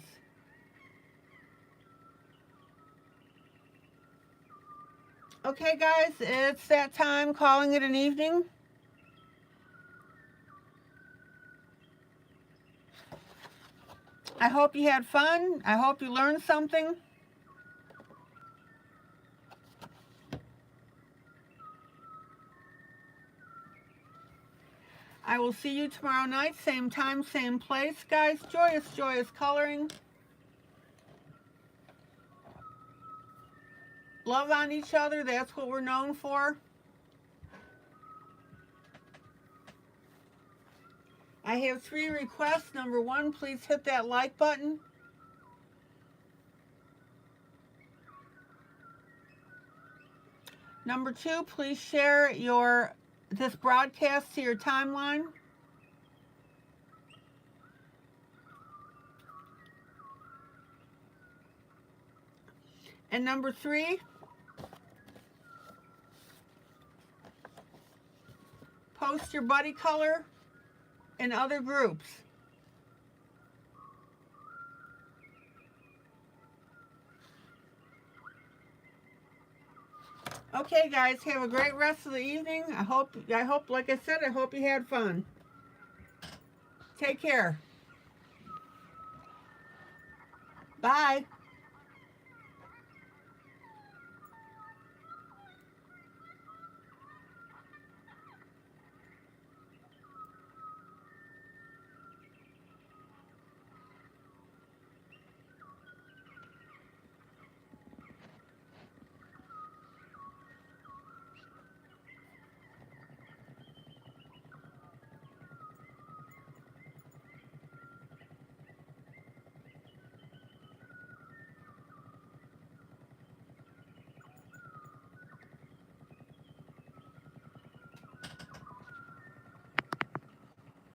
S1: Okay, guys, it's that time, calling it an evening. I hope you had fun. I hope you learned something. I will see you tomorrow night, same time, same place, guys. Joyous, joyous coloring. Love on each other, that's what we're known for. I have 3 requests. Number 1, please hit that like button. Number 2, please share this broadcast to your timeline. And number 3, post your buddy color in other groups. Okay, guys, have a great rest of the evening. I hope, like I said, I hope you had fun. Take care. Bye.